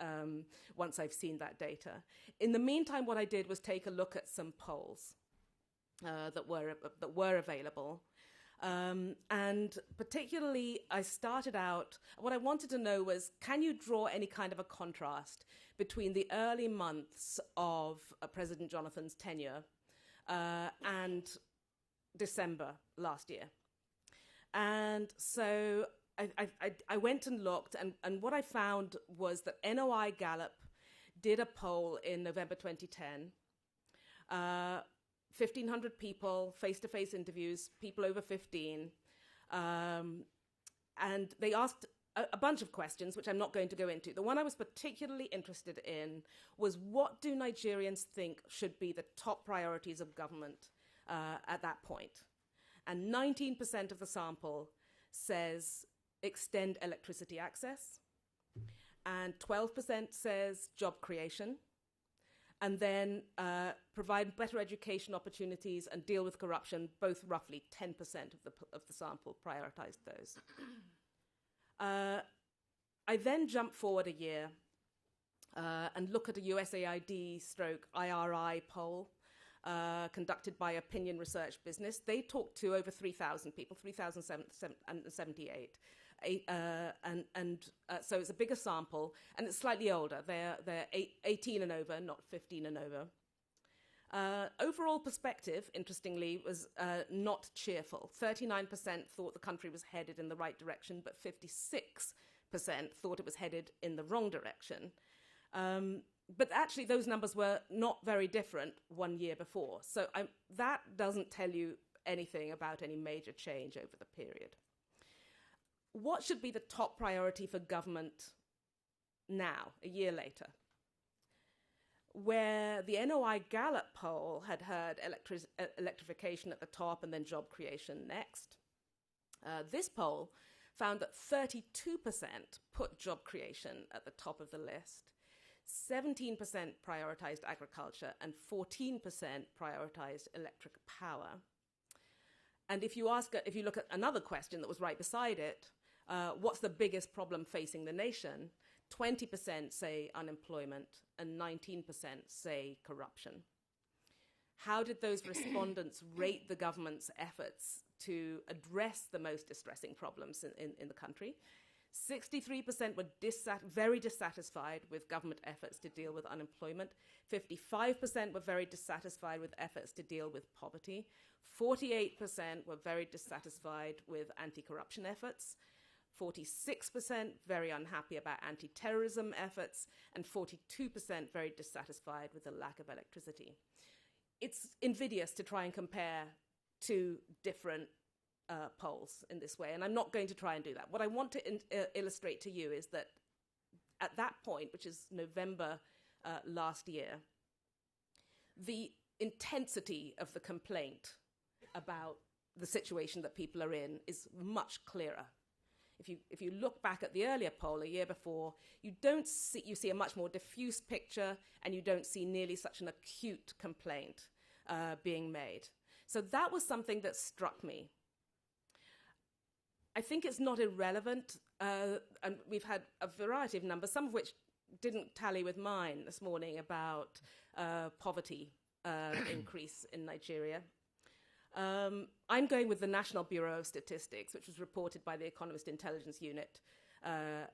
Speaker 4: once I've seen that data. In the meantime, what I did was take a look at some polls that were available. And particularly, I started out, what I wanted to know was, can you draw any kind of a contrast between the early months of President Jonathan's tenure and December last year? And so I went and looked, and what I found was that NOI Gallup did a poll in November 2010. 1,500 people, face-to-face interviews, people over 15. And they asked a bunch of questions, which I'm not going to go into. The one I was particularly interested in was, what do Nigerians think should be the top priorities of government at that point? And 19% of the sample says extend electricity access, and 12% says job creation, and then provide better education opportunities and deal with corruption. Both roughly 10% of the sample prioritized those. I then jump forward a year and look at a USAID/IRI poll conducted by Opinion Research Business. They talked to over 3,000 people, 3,078. So it's a bigger sample, and it's slightly older. They're 18 and over, not 15 and over. Overall perspective, interestingly, was not cheerful. 39% thought the country was headed in the right direction, but 56% thought it was headed in the wrong direction. But actually, those numbers were not very different 1 year before. So that doesn't tell you anything about any major change over the period. What should be the top priority for government now, a year later? Where the NOI Gallup poll had heard electrification at the top and then job creation next, this poll found that 32% put job creation at the top of the list, 17% prioritized agriculture, and 14% prioritized electric power. And if you look at another question that was right beside it, what's the biggest problem facing the nation? 20% say unemployment and 19% say corruption. How did those respondents rate the government's efforts to address the most distressing problems in the country? 63% were very dissatisfied with government efforts to deal with unemployment. 55% were very dissatisfied with efforts to deal with poverty. 48% were very dissatisfied with anti-corruption efforts. 46% very unhappy about anti-terrorism efforts, and 42% very dissatisfied with the lack of electricity. It's invidious to try and compare two different polls in this way, and I'm not going to try and do that. What I want to illustrate to you is that at that point, which is November last year, the intensity of the complaint about the situation that people are in is much clearer. If you look back at the earlier poll a year before, you see a much more diffuse picture, and you don't see nearly such an acute complaint being made. So that was something that struck me. I think it's not irrelevant, and we've had a variety of numbers, some of which didn't tally with mine this morning, about poverty increase in Nigeria. I'm going with the National Bureau of Statistics, which was reported by the Economist Intelligence Unit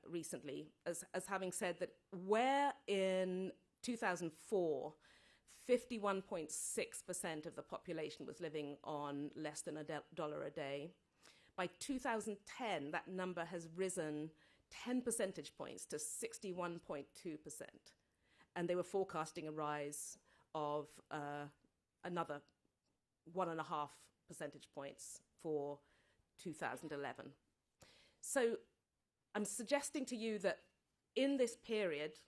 Speaker 4: recently, as having said that where in 2004 51.6% of the population was living on less than $1 a day. By 2010, that number has risen 10 percentage points to 61.2%. And they were forecasting a rise of another 1.5 percentage points for 2011. So I'm suggesting to you that in this period,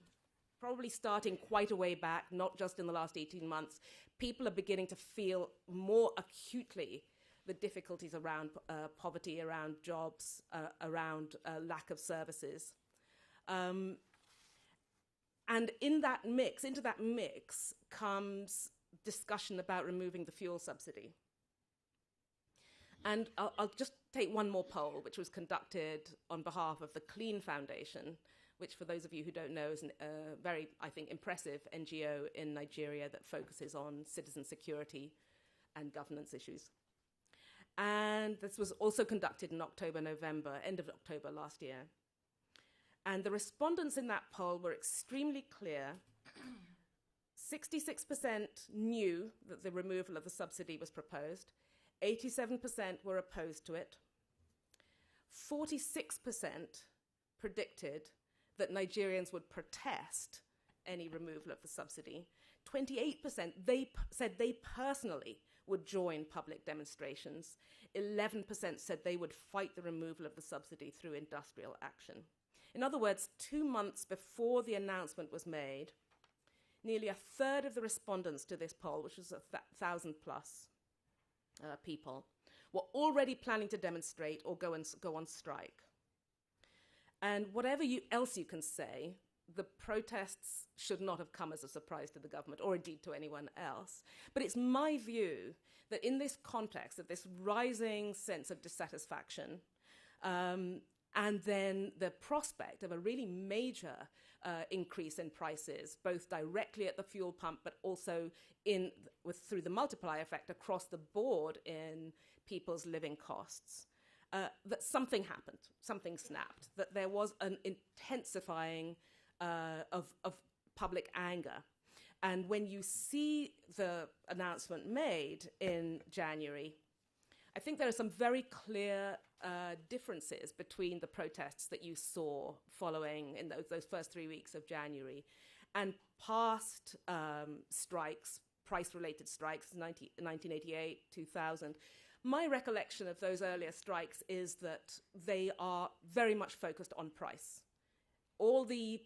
Speaker 4: probably starting quite a way back, not just in the last 18 months, people are beginning to feel more acutely the difficulties around poverty, around jobs, around lack of services. And into that mix comes discussion about removing the fuel subsidy. And I'll just take one more poll, which was conducted on behalf of the Clean Foundation, which, for those of you who don't know, is a very, I think, impressive NGO in Nigeria that focuses on citizen security and governance issues. And this was also conducted in October, November, end of October last year. And the respondents in that poll were extremely clear. 66% knew that the removal of the subsidy was proposed. 87% were opposed to it. 46% predicted that Nigerians would protest any removal of the subsidy. 28% said they personally would join public demonstrations. 11% said they would fight the removal of the subsidy through industrial action. In other words, 2 months before the announcement was made, nearly a third of the respondents to this poll, which was 1,000 plus people, were already planning to demonstrate or go on strike. And whatever else you can say, the protests should not have come as a surprise to the government or indeed to anyone else. But it's my view that in this context of this rising sense of dissatisfaction, and then the prospect of a really major increase in prices, both directly at the fuel pump, but also through the multiplier effect across the board in people's living costs, that something happened, something snapped, that there was an intensifying of public anger. And when you see the announcement made in January, I think there are some very clear differences between the protests that you saw following in those first 3 weeks of January and past strikes, price-related strikes, 1988, 2000. My recollection of those earlier strikes is that they are very much focused on price. All the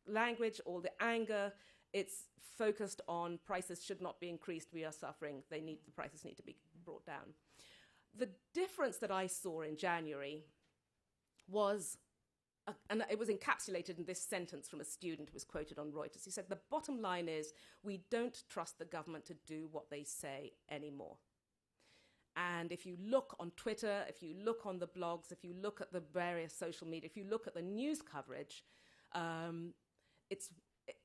Speaker 4: language, all the anger, it's focused on prices should not be increased, we are suffering, the prices need to be brought down. The difference that I saw in January was, and it was encapsulated in this sentence from a student who was quoted on Reuters. He said, the bottom line is we don't trust the government to do what they say anymore. And if you look on Twitter, if you look on the blogs, if you look at the various social media, if you look at the news coverage,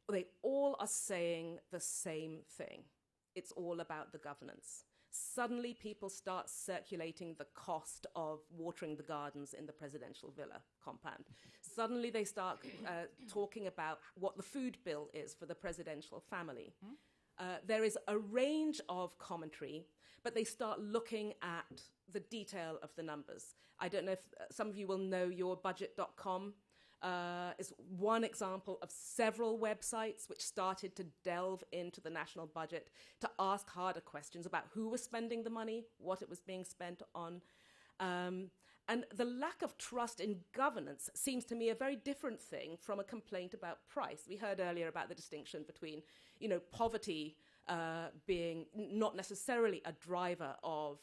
Speaker 4: they all are saying the same thing. It's all about the governance. Suddenly people start circulating the cost of watering the gardens in the presidential villa compound. Suddenly they start talking about what the food bill is for the presidential family. There is a range of commentary, but they start looking at the detail of the numbers. I don't know if some of you will know yourbudget.com. Is one example of several websites which started to delve into the national budget to ask harder questions about who was spending the money, what it was being spent on. And the lack of trust in governance seems to me a very different thing from a complaint about price. We heard earlier about the distinction between, poverty being not necessarily a driver of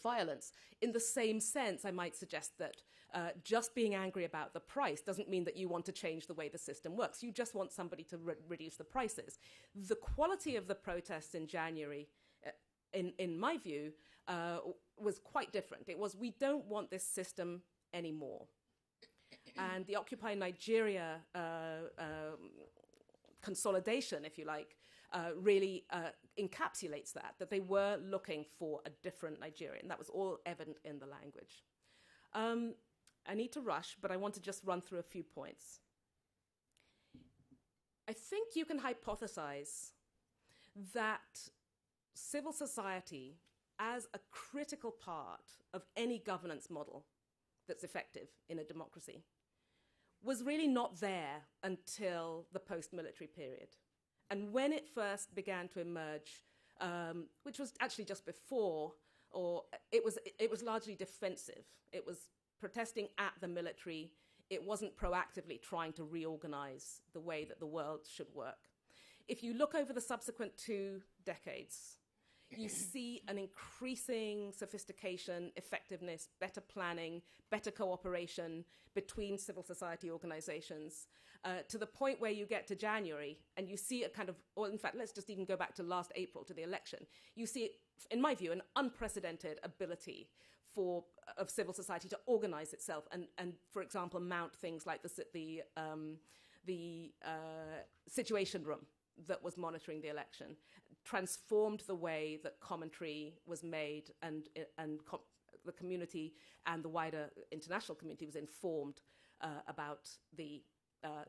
Speaker 4: violence. In the same sense, I might suggest that just being angry about the price doesn't mean that you want to change the way the system works. You just want somebody to reduce the prices. The quality of the protests in January, in my view, was quite different. It was, we don't want this system anymore. And the Occupy Nigeria consolidation, if you like, really encapsulates that they were looking for a different Nigeria. And that was all evident in the language. I need to rush, but I want to just run through a few points. I think you can hypothesize that civil society, as a critical part of any governance model that's effective in a democracy, was really not there until the post-military period. And when it first began to emerge, which was actually just before, or it was largely defensive. It was protesting at the military. It wasn't proactively trying to reorganize the way that the world should work. If you look over the subsequent 2 decades, you see an increasing sophistication, effectiveness, better planning, better cooperation between civil society organizations, to the point where you get to January and you see a kind of, or in fact, let's just even go back to last April, to the election. You see, in my view, an unprecedented ability of civil society to organize itself and for example, mount things like the Situation Room that was monitoring the election, transformed the way that commentary was made and the community and the wider international community was informed about the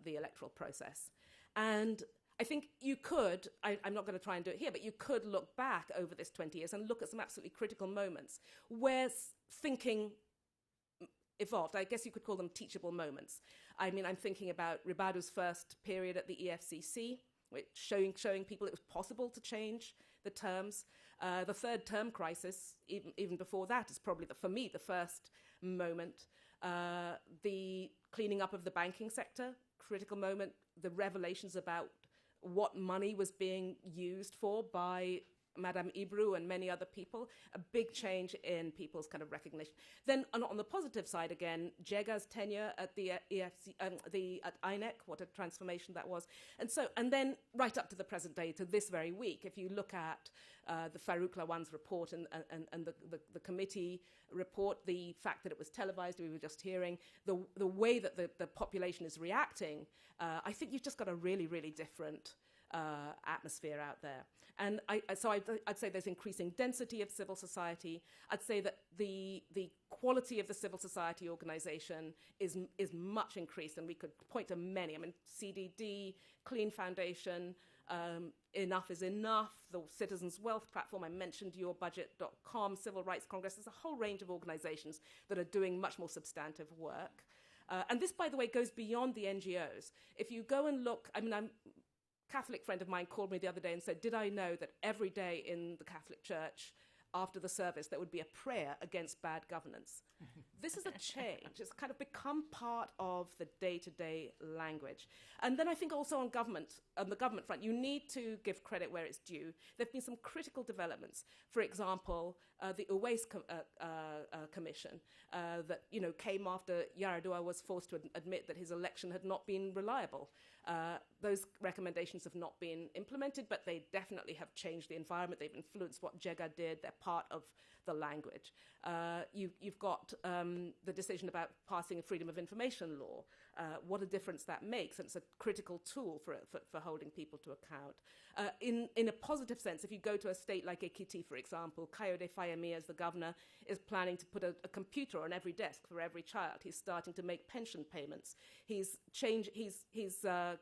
Speaker 4: electoral process. And I think you could, I'm not going to try and do it here, but you could look back over this 20 years and look at some absolutely critical moments where thinking evolved. I guess you could call them teachable moments. I mean, I'm thinking about Ribadu's first period at the EFCC, which showing people it was possible to change the terms. The third term crisis, even before that, is probably, for me, the first moment. The cleaning up of the banking sector, critical moment. The revelations about what money was being used for by Madame Ibru and many other people, a big change in people's kind of recognition. Then on the positive side again, Jega's tenure at the EFC, at INEC, what a transformation that was. And then right up to the present day, to this very week, if you look at the Farouk Lawan's report and the committee report, the fact that it was televised, we were just hearing, the way that the population is reacting, I think you've just got a really, really different atmosphere out there. And I'd say there's increasing density of civil society. I'd say that the quality of the civil society organization is much increased, and we could point to many. I mean, CDD, Clean Foundation, Enough is Enough, the Citizens Wealth Platform, I mentioned yourbudget.com, Civil Rights Congress. There's a whole range of organizations that are doing much more substantive work. And this, by the way, goes beyond the NGOs. If you go and look, I mean, Catholic friend of mine called me the other day and said, did I know that every day in the Catholic Church after the service there would be a prayer against bad governance? This is a change. It's kind of become part of the day-to-day language. And then I think also on the government front, you need to give credit where it's due. There have been some critical developments. For example, the Uwais Commission that came after Yar'Adua was forced to admit that his election had not been reliable. Those recommendations have not been implemented, but they definitely have changed the environment. They've influenced what Jega did. They're part of the language. You've got the decision about passing a freedom of information law. What a difference that makes, and it's a critical tool for holding people to account. In a positive sense, if you go to a state like Ekiti, for example, Kayode Fayemi, as the governor, is planning to put a computer on every desk for every child. He's starting to make pension payments. He's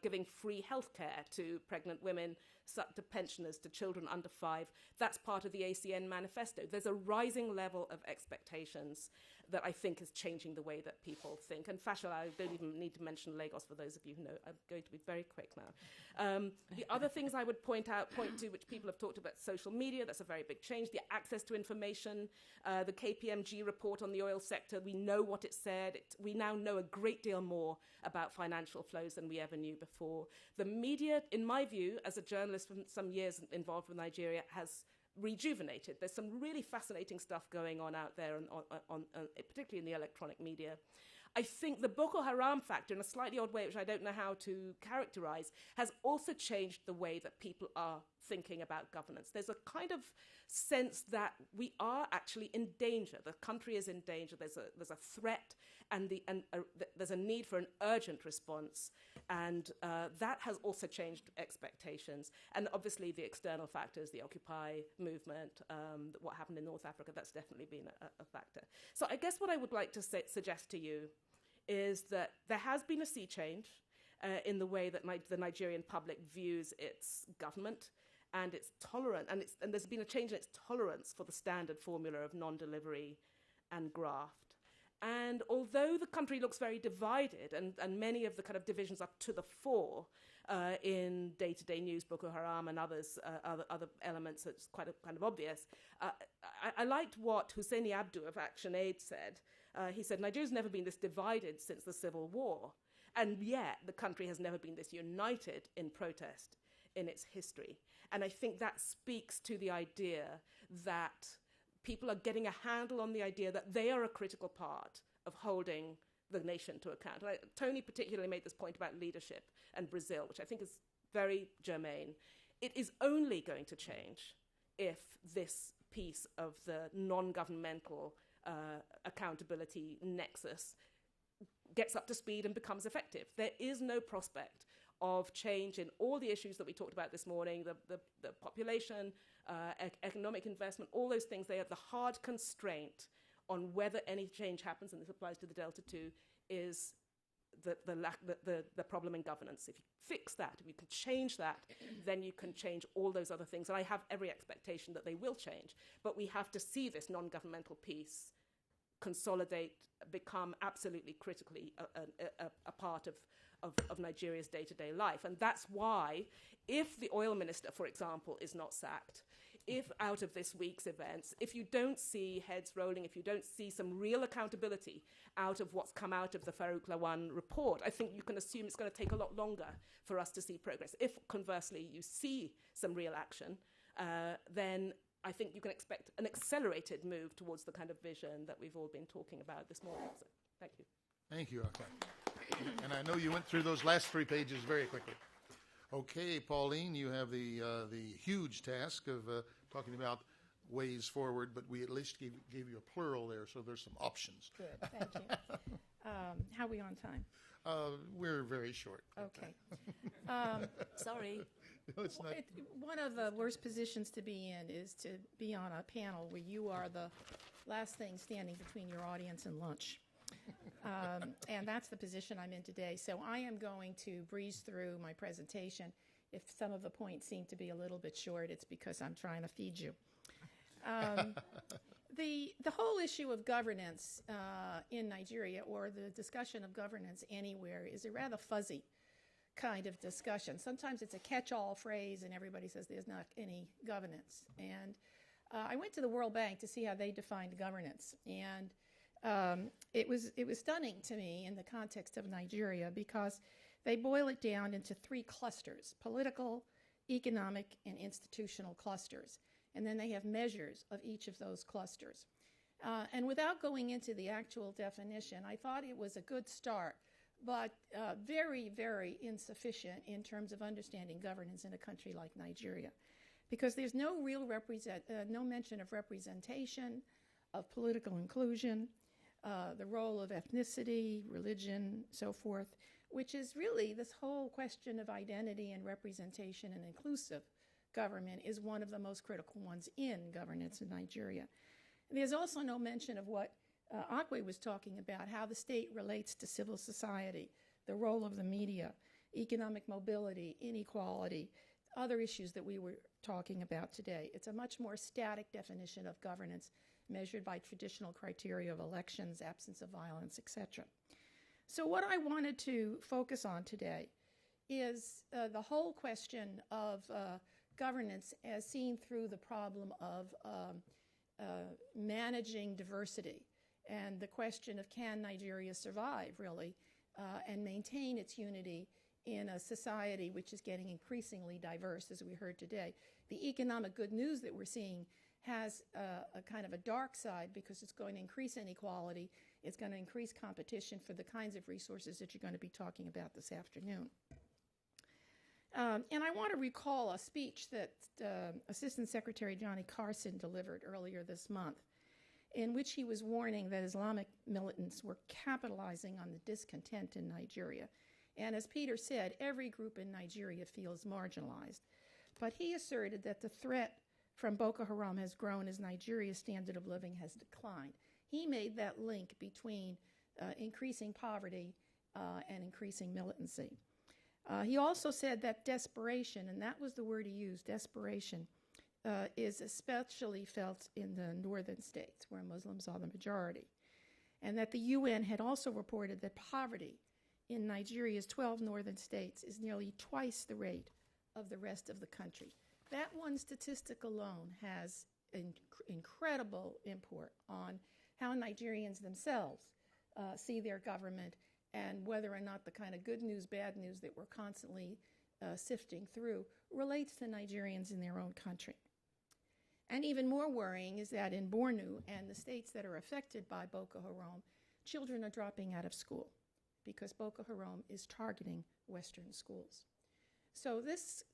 Speaker 4: giving free healthcare to pregnant women, to pensioners, to children under 5. That's part of the ACN manifesto. There's a rising level of expectations that I think is changing the way that people think. And Fashola, I don't even need to mention Lagos for those of you who know. I'm going to be very quick now. The other things I would point to, which people have talked about, social media, that's a very big change. The access to information, the KPMG report on the oil sector, we know what it said. We now know a great deal more about financial flows than we ever knew before. The media, in my view, as a journalist from some years involved with Nigeria, has rejuvenated. There's some really fascinating stuff going on out there, particularly in the electronic media. I think the Boko Haram factor, in a slightly odd way, which I don't know how to characterize, has also changed the way that people are thinking about governance. There's a kind of sense that we are actually in danger. The country is in danger. There's a threat, and there's a need for an urgent response. And that has also changed expectations. And obviously the external factors, the Occupy movement, what happened in North Africa, that's definitely been a factor. So I guess what I would like to suggest to you is that there has been a sea change. in the way that the Nigerian public views its government and its tolerance, and there's been a change in its tolerance for the standard formula of non-delivery and graft. And although the country looks very divided, and many of the kind of divisions are to the fore in day-to-day news, Boko Haram and other elements that's quite kind of obvious, I liked what Husseini Abdu of Action Aid said. He said, Nigeria's never been this divided since the Civil War, and yet the country has never been this united in protest in its history. And I think that speaks to the idea that people are getting a handle on the idea that they are a critical part of holding the nation to account. Tony particularly made this point about leadership and Brazil, which I think is very germane. It is only going to change if this piece of the non-governmental accountability nexus gets up to speed and becomes effective. There is no prospect of change in all the issues that we talked about this morning, the population, economic investment, all those things. They are the hard constraint on whether any change happens, and this applies to the Delta 2, is the problem in governance. If you fix that, if you can change that, then you can change all those other things. And I have every expectation that they will change. But we have to see this non-governmental piece consolidate, become absolutely critically a part of Nigeria's day-to-day life. And that's why, if the oil minister, for example, is not sacked, if out of this week's events, if you don't see heads rolling, if you don't see some real accountability out of what's come out of the Farouk Lawan report, I think you can assume it's going to take a lot longer for us to see progress. If, conversely, you see some real action, then I think you can expect an accelerated move towards the kind of vision that we've all been talking about this morning. So, thank you.
Speaker 1: Thank you, Akla. And I know you went through those last 3 pages very quickly. Okay, Pauline, you have the huge task of talking about ways forward, but we at least gave you a plural there, so there's some options.
Speaker 5: Good, thank you. How are we on time?
Speaker 1: We're very short.
Speaker 5: Okay.
Speaker 4: Sorry.
Speaker 1: No, it's not.
Speaker 5: One of the worst positions to be in is to be on a panel where you are the last thing standing between your audience and lunch. And that's the position I'm in today. So I am going to breeze through my presentation. If some of the points seem to be a little bit short, it's because I'm trying to feed you. The whole issue of governance in Nigeria, or the discussion of governance anywhere, is a rather fuzzy kind of discussion. Sometimes it's a catch-all phrase and everybody says there's not any governance. And I went to the World Bank to see how they defined governance. And it was stunning to me in the context of Nigeria because they boil it down into 3 clusters: political, economic, and institutional clusters. And then they have measures of each of those clusters. And without going into the actual definition, I thought it was a good start, but very, very insufficient in terms of understanding governance in a country like Nigeria, because there's no real no mention of representation, of political inclusion, the role of ethnicity, religion, so forth, which is really this whole question of identity and representation and inclusive government is one of the most critical ones in governance in Nigeria. And there's also no mention of what Akwe was talking about, how the state relates to civil society, the role of the media, economic mobility, inequality, other issues that we were talking about today. It's a much more static definition of governance measured by traditional criteria of elections, absence of violence, etc. So what I wanted to focus on today is the whole question of governance as seen through the problem of managing diversity, and the question of can Nigeria survive, really, and maintain its unity in a society which is getting increasingly diverse, as we heard today. The economic good news that we're seeing has a kind of a dark side because it's going to increase inequality, it's going to increase competition for the kinds of resources that you're going to be talking about this afternoon. And I want to recall a speech that Assistant Secretary Johnny Carson delivered earlier this month, in which he was warning that Islamic militants were capitalizing on the discontent in Nigeria. And as Peter said, every group in Nigeria feels marginalized. But he asserted that the threat from Boko Haram has grown as Nigeria's standard of living has declined. He made that link between increasing poverty and increasing militancy. He also said that desperation, and that was the word he used, desperation, is especially felt in the northern states where Muslims are the majority. And that the UN had also reported that poverty in Nigeria's 12 northern states is nearly twice the rate of the rest of the country. That one statistic alone has incredible import on how Nigerians themselves see their government and whether or not the kind of good news, bad news that we're constantly sifting through relates to Nigerians in their own country. And even more worrying is that in Borno and the states that are affected by Boko Haram, children are dropping out of school because Boko Haram is targeting Western schools. So this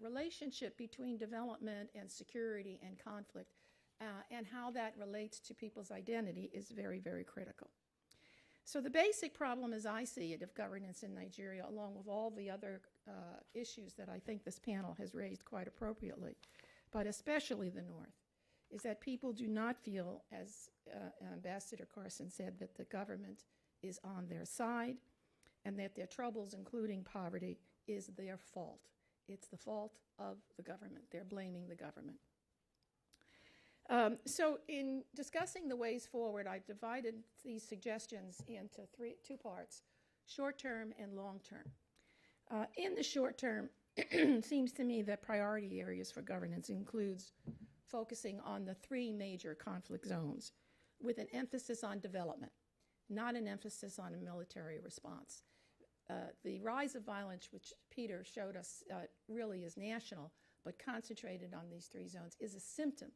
Speaker 5: relationship between development and security and conflict and how that relates to people's identity is very, very critical. So the basic problem, as I see it, of governance in Nigeria, along with all the other issues that I think this panel has raised quite appropriately, but especially the North, is that people do not feel, as Ambassador Carson said, that the government is on their side and that their troubles, including poverty, is their fault. It's the fault of the government. They're blaming the government. So in discussing the ways forward, I've divided these suggestions into two parts, short-term and long-term. In the short term, it seems to me that priority areas for governance includes focusing on the three major conflict zones with an emphasis on development, not an emphasis on a military response. The rise of violence, which Peter showed us really is national, but concentrated on these three zones, is a symptom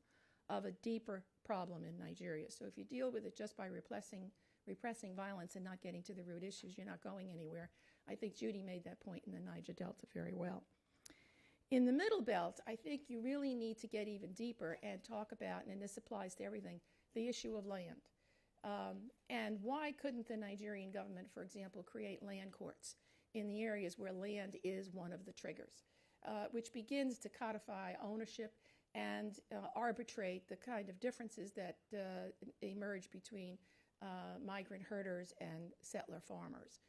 Speaker 5: of a deeper problem in Nigeria. So if you deal with it just by repressing violence and not getting to the root issues, you're not going anywhere. I think Judy made that point in the Niger Delta very well. In the Middle Belt, I think you really need to get even deeper and talk about, and this applies to everything, the issue of land. And why couldn't the Nigerian government, for example, create land courts in the areas where land is one of the triggers, which begins to codify ownership and arbitrate the kind of differences that emerge between migrant herders and settler farmers.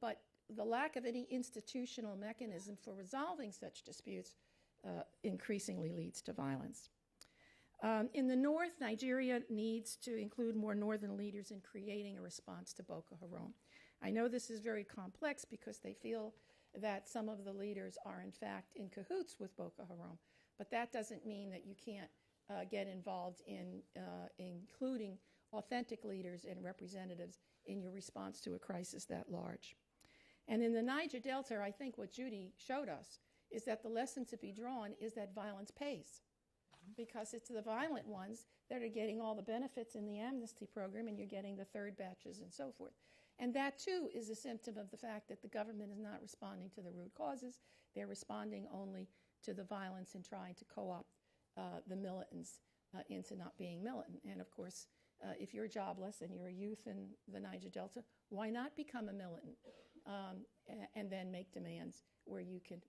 Speaker 5: But the lack of any institutional mechanism for resolving such disputes increasingly leads to violence. In the north, Nigeria needs to include more northern leaders in creating a response to Boko Haram. I know this is very complex because they feel that some of the leaders are in fact in cahoots with Boko Haram, but that doesn't mean that you can't get involved in including authentic leaders and representatives in your response to a crisis that large. And in the Niger Delta, I think what Judy showed us is that the lesson to be drawn is that violence pays, because it's the violent ones that are getting all the benefits in the amnesty program, and you're getting the third batches and so forth. And that, too, is a symptom of the fact that the government is not responding to the root causes. They're responding only to the violence and trying to co-opt the militants into not being militant. And, of course, if you're jobless and you're a youth in the Niger Delta, why not become a militant and then make demands where you can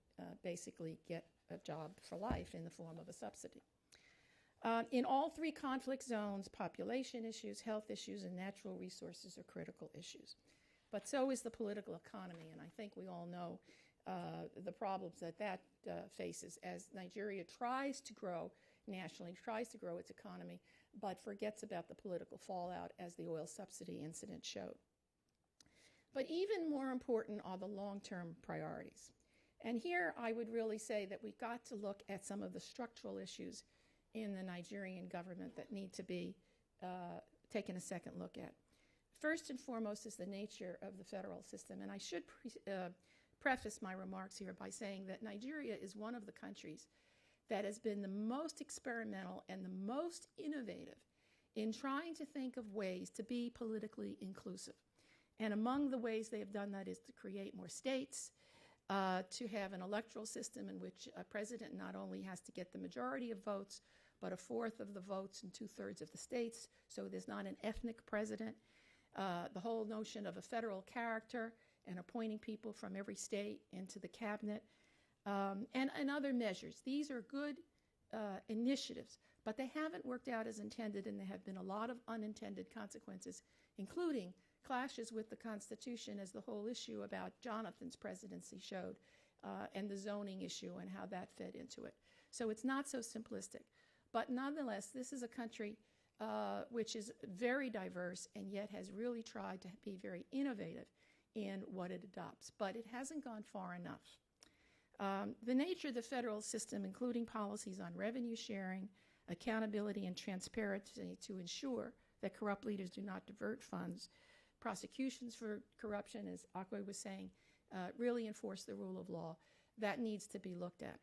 Speaker 5: basically get a job for life in the form of a subsidy? In all three conflict zones, population issues, health issues, and natural resources are critical issues. But so is the political economy, and I think we all know the problems that faces as Nigeria tries to grow nationally, tries to grow its economy, but forgets about the political fallout as the oil subsidy incident showed. But even more important are the long-term priorities. And here I would really say that we've got to look at some of the structural issues in the Nigerian government that need to be taken a second look at. First and foremost is the nature of the federal system. And I should preface my remarks here by saying that Nigeria is one of the countries that has been the most experimental and the most innovative in trying to think of ways to be politically inclusive. And among the ways they have done that is to create more states, to have an electoral system in which a president not only has to get the majority of votes, but a fourth of the votes in 2/3 of the states, so there's not an ethnic president. The whole notion of a federal character and appointing people from every state into the cabinet, and other measures. These are good initiatives, but they haven't worked out as intended, and there have been a lot of unintended consequences, including clashes with the Constitution, as the whole issue about Jonathan's presidency showed, and the zoning issue and how that fed into it. So it's not so simplistic. But nonetheless, this is a country which is very diverse and yet has really tried to be very innovative in what it adopts. But it hasn't gone far enough. The nature of the federal system, including policies on revenue sharing, accountability, and transparency to ensure that corrupt leaders do not divert funds, prosecutions for corruption, as Akwe was saying, really enforce the rule of law. That needs to be looked at.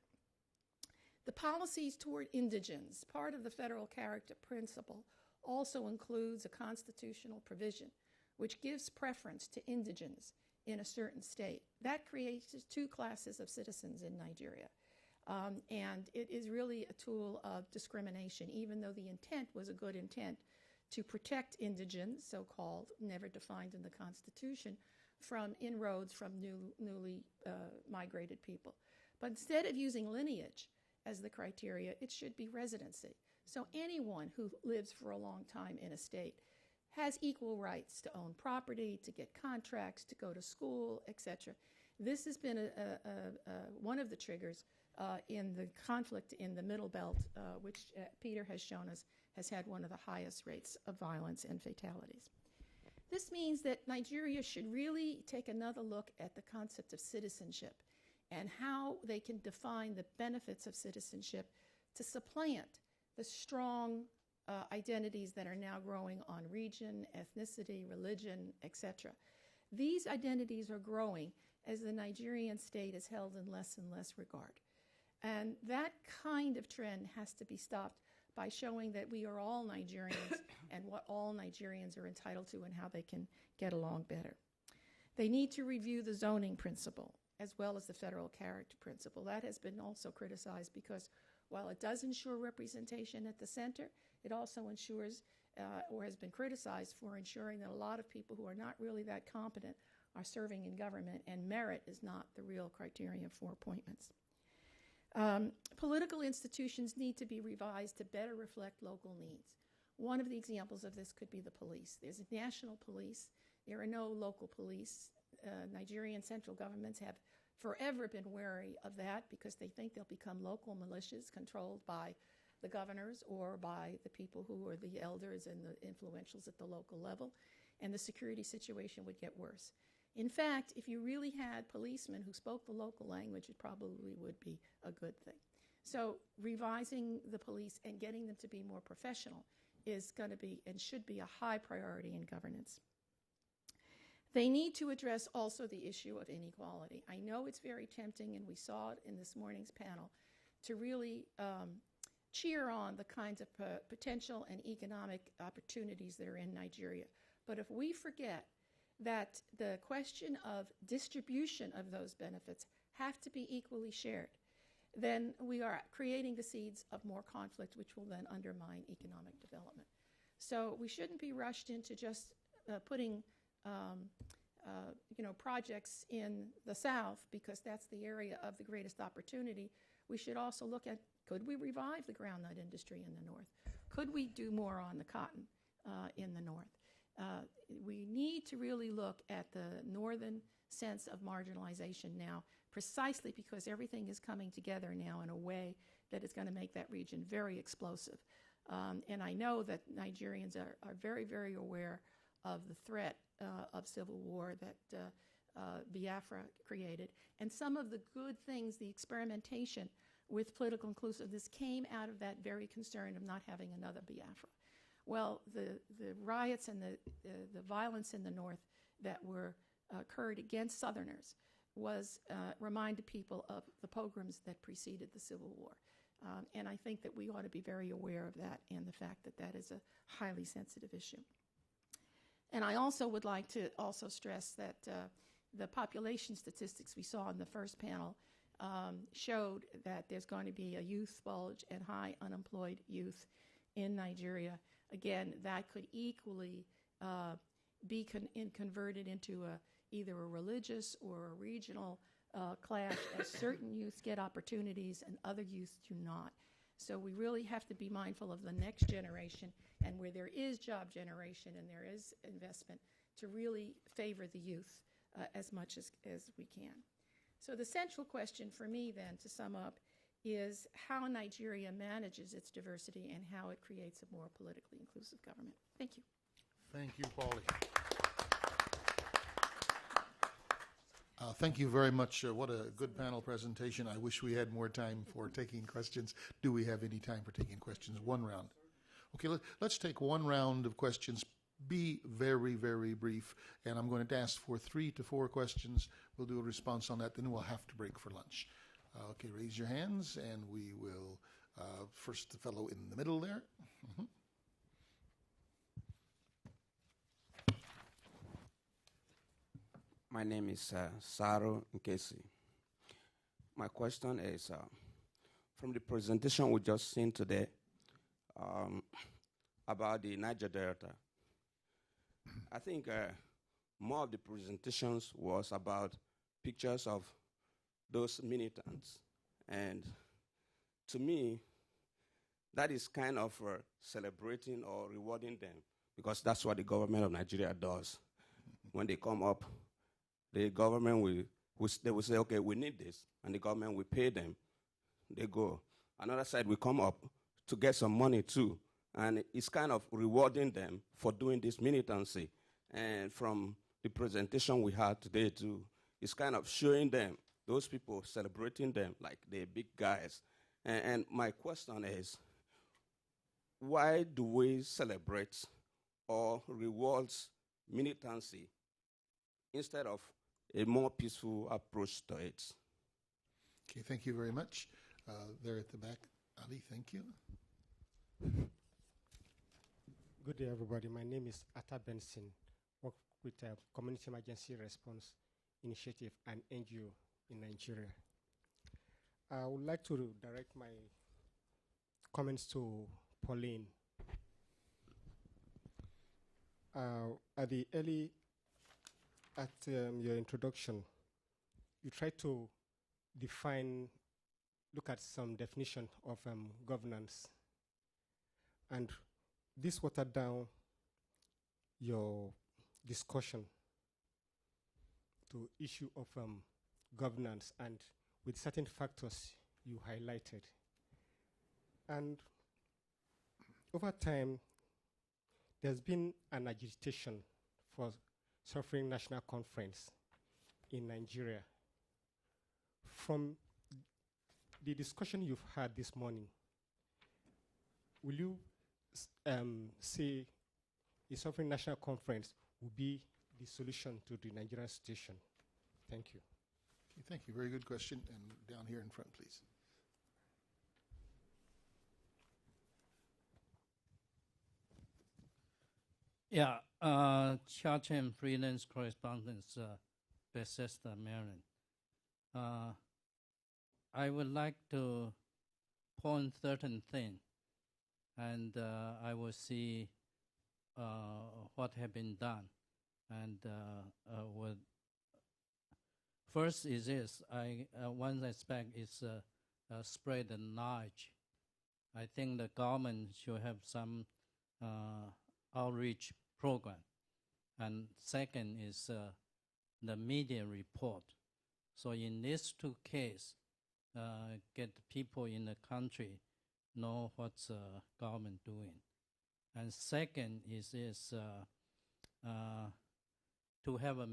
Speaker 5: The policies toward indigents, part of the federal character principle, also includes a constitutional provision which gives preference to indigents in a certain state. That creates two classes of citizens in Nigeria. And it is really a tool of discrimination, even though the intent was a good intent to protect indigents, so-called, never defined in the Constitution, from inroads from newly migrated people. But instead of using lineage as the criteria, it should be residency. So anyone who lives for a long time in a state has equal rights to own property, to get contracts, to go to school, etc. This has been one of the triggers in the conflict in the Middle Belt, which Peter has shown us has had one of the highest rates of violence and fatalities. This means that Nigeria should really take another look at the concept of citizenship and how they can define the benefits of citizenship to supplant the strong identities that are now growing on region, ethnicity, religion, etc. These identities are growing as the Nigerian state is held in less and less regard. And that kind of trend has to be stopped by showing that we are all Nigerians and what all Nigerians are entitled to and how they can get along better. They need to review the zoning principle as well as the federal character principle. That has been also criticized because while it does ensure representation at the center, it also ensures or has been criticized for ensuring that a lot of people who are not really that competent are serving in government, and merit is not the real criterion for appointments. Political institutions need to be revised to better reflect local needs. One of the examples of this could be the police. There's a national police. There are no local police. Nigerian central governments have forever been wary of that because they think they'll become local militias controlled by the governors or by the people who are the elders and the influentials at the local level, and the security situation would get worse. In fact, if you really had policemen who spoke the local language, it probably would be a good thing. So revising the police and getting them to be more professional is going to be and should be a high priority in governance. They need to address also the issue of inequality. I know it's very tempting, and we saw it in this morning's panel, to really cheer on the kinds of potential and economic opportunities that are in Nigeria. But if we forget that the question of distribution of those benefits have to be equally shared, then we are creating the seeds of more conflict, which will then undermine economic development. So we shouldn't be rushed into just putting projects in the South because that's the area of the greatest opportunity. We should also look at, could we revive the groundnut industry in the North? Could we do more on the cotton in the North? We need to really look at the northern sense of marginalization now, precisely because everything is coming together now in a way that is going to make that region very explosive. And I know that Nigerians are very, very aware of the threat of civil war that Biafra created. And some of the good things, the experimentation with political inclusiveness came out of that very concern of not having another Biafra. Well, the riots and the violence in the North that were occurred against Southerners was reminded people of the pogroms that preceded the Civil War. And I think that we ought to be very aware of that and the fact that that is a highly sensitive issue. And I also would like to also stress that the population statistics we saw in the first panel showed that there's going to be a youth bulge and high unemployed youth in Nigeria. Again, that could equally be converted into either a religious or a regional clash, as certain youths get opportunities and other youths do not. So we really have to be mindful of the next generation, and where there is job generation and there is investment, to really favor the youth as much as we can. So the central question for me then, to sum up, is how Nigeria manages its diversity and how it creates a more politically inclusive government. Thank you.
Speaker 1: Thank you, Polly. Thank you very much. What a good panel presentation. I wish we had more time for taking questions. Do we have any time for taking questions? One round. Okay, let's take one round of questions. Be very, very brief. And I'm going to ask for 3 to 4 questions. We'll do a response on that, then we'll have to break for lunch. Okay, raise your hands, and we will, first the fellow in the middle there. Mm-hmm.
Speaker 6: My name is Saro Nkesi. My question is, from the presentation we just seen today about the Niger Delta, I think more of the presentations was about pictures of those militants. And to me, that is kind of celebrating or rewarding them, because that's what the government of Nigeria does. When they come up, the government they will say, okay, we need this, and the government will pay them. They go. Another side will come up to get some money too, and it's kind of rewarding them for doing this militancy. And from the presentation we had today too, it's kind of showing them, those people, celebrating them like they're big guys. And my question is, why do we celebrate or reward militancy instead of a more peaceful approach to it?
Speaker 1: Okay, thank you very much. There at the back, Ali, thank you.
Speaker 7: Good day, everybody. My name is Atta Benson. Work with Community Emergency Response Initiative, an NGO in Nigeria. I would like to direct my comments to Pauline. At your introduction, you tried to look at some definition of governance, and this watered down your discussion to issue of governance and with certain factors you highlighted. And over time, there's been an agitation for Suffering National Conference in Nigeria. From the discussion you've had this morning, will you say a Suffering National Conference will be the solution to the Nigerian situation? Thank you.
Speaker 1: Okay, thank you. Very good question. And down here in front, please.
Speaker 8: Yeah, Chia-Chen, freelance correspondent, Bethesda, Maryland. I would like to point certain things, and I will see what have been done. And first is this: one aspect is spread the knowledge. I think the government should have some outreach program. And second is the media report. So in these 2 cases, get people in the country know what's government doing. And second is this to have a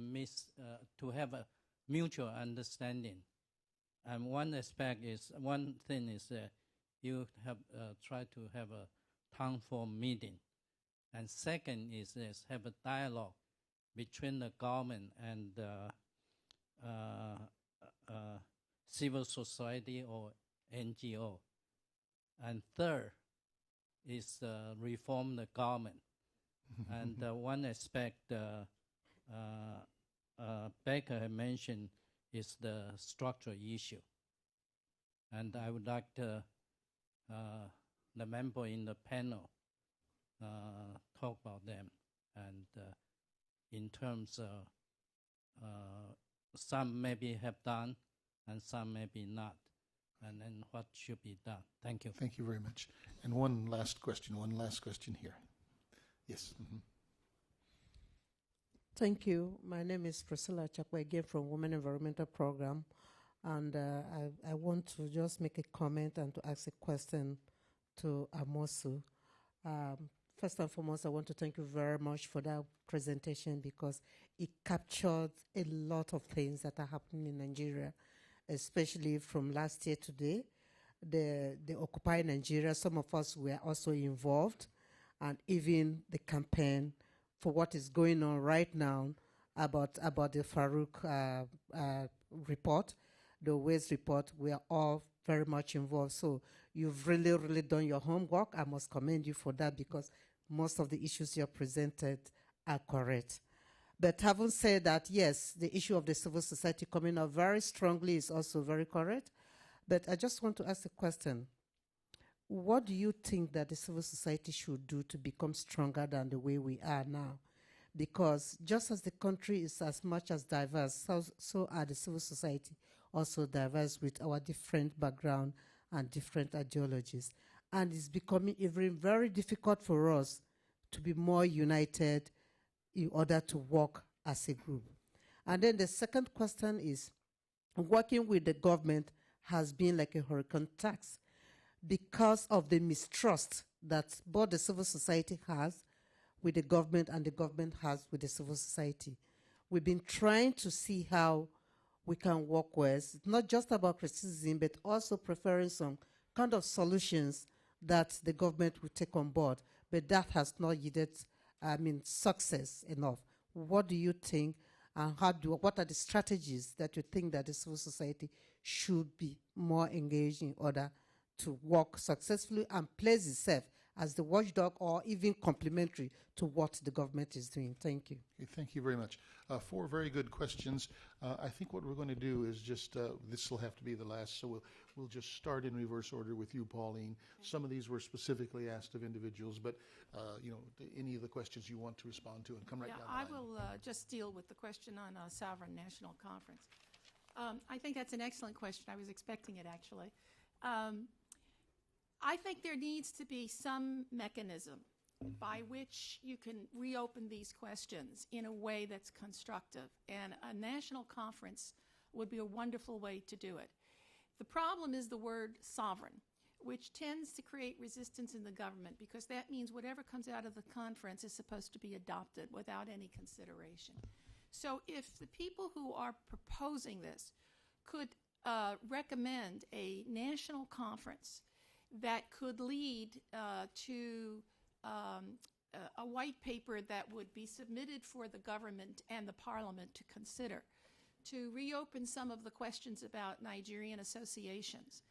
Speaker 8: mutual understanding. And one thing is that you have tried to have a town hall meeting. And second is this, have a dialogue between the government and civil society or NGO. And third is reform the government. And one aspect Baker had mentioned is the structural issue. And I would like to, the member in the panel, talk about them, and in terms of some maybe have done and some maybe not, and then what should be done. Thank you.
Speaker 1: Thank you very much. And one last question here. Yes.
Speaker 9: Thank you. My name is Priscilla Chakwa, again from Women Environmental Program. And I want to just make a comment and to ask a question to Amosu. First and foremost, I want to thank you very much for that presentation because it captured a lot of things that are happening in Nigeria, especially from last year to today. The Occupy Nigeria, some of us were also involved, and even the campaign for what is going on right now about the Farouk report, the waste report. We are all very much involved. So you've really, really done your homework. I must commend you for that because most of the issues you have presented are correct. But having said that, yes, the issue of the civil society coming up very strongly is also very correct. But I just want to ask a question. What do you think that the civil society should do to become stronger than the way we are now? Because just as the country is as much as diverse, so are the civil society also diverse with our different background and different ideologies. And it's becoming even very difficult for us to be more united in order to work as a group. And then the second question is, working with the government has been like a hurricane tax because of the mistrust that both the civil society has with the government and the government has with the civil society. We've been trying to see how we can work with. It's not just about criticism, but also preferring some kind of solutions that the government will take on board. But that has not yielded, success enough. What do you think, and what are the strategies that you think that the civil society should be more engaged in order to work successfully and place itself as the watchdog or even complementary to what the government is doing? Thank you.
Speaker 1: Okay, thank you very much. 4 very good questions. I think what we're going to do is just, this will have to be the last, so we'll just start in reverse order with you, Pauline. Some of these were specifically asked of individuals, but any of the questions you want to respond to, and come right down the line.
Speaker 5: I will just deal with the question on a sovereign national conference. I think that's an excellent question. I was expecting it, actually. I think there needs to be some mechanism by which you can reopen these questions in a way that's constructive. And a national conference would be a wonderful way to do it. The problem is the word sovereign, which tends to create resistance in the government because that means whatever comes out of the conference is supposed to be adopted without any consideration. So if the people who are proposing this could recommend a national conference that could lead to a white paper that would be submitted for the government and the parliament to consider, to reopen some of the questions about Nigerian associations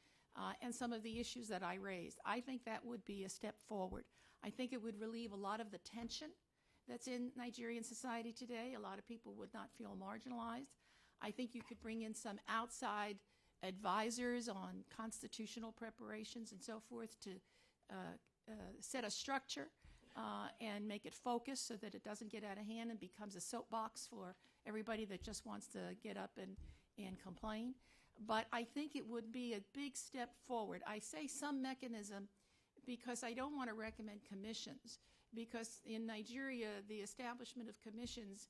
Speaker 5: and some of the issues that I raised. I think that would be a step forward. I think it would relieve a lot of the tension that's in Nigerian society today. A lot of people would not feel marginalized. I think you could bring in some outside advisors on constitutional preparations and so forth to set a structure and make it focused so that it doesn't get out of hand and becomes a soapbox for everybody that just wants to get up and complain. But I think it would be a big step forward. I say some mechanism because I don't want to recommend commissions, because in Nigeria, the establishment of commissions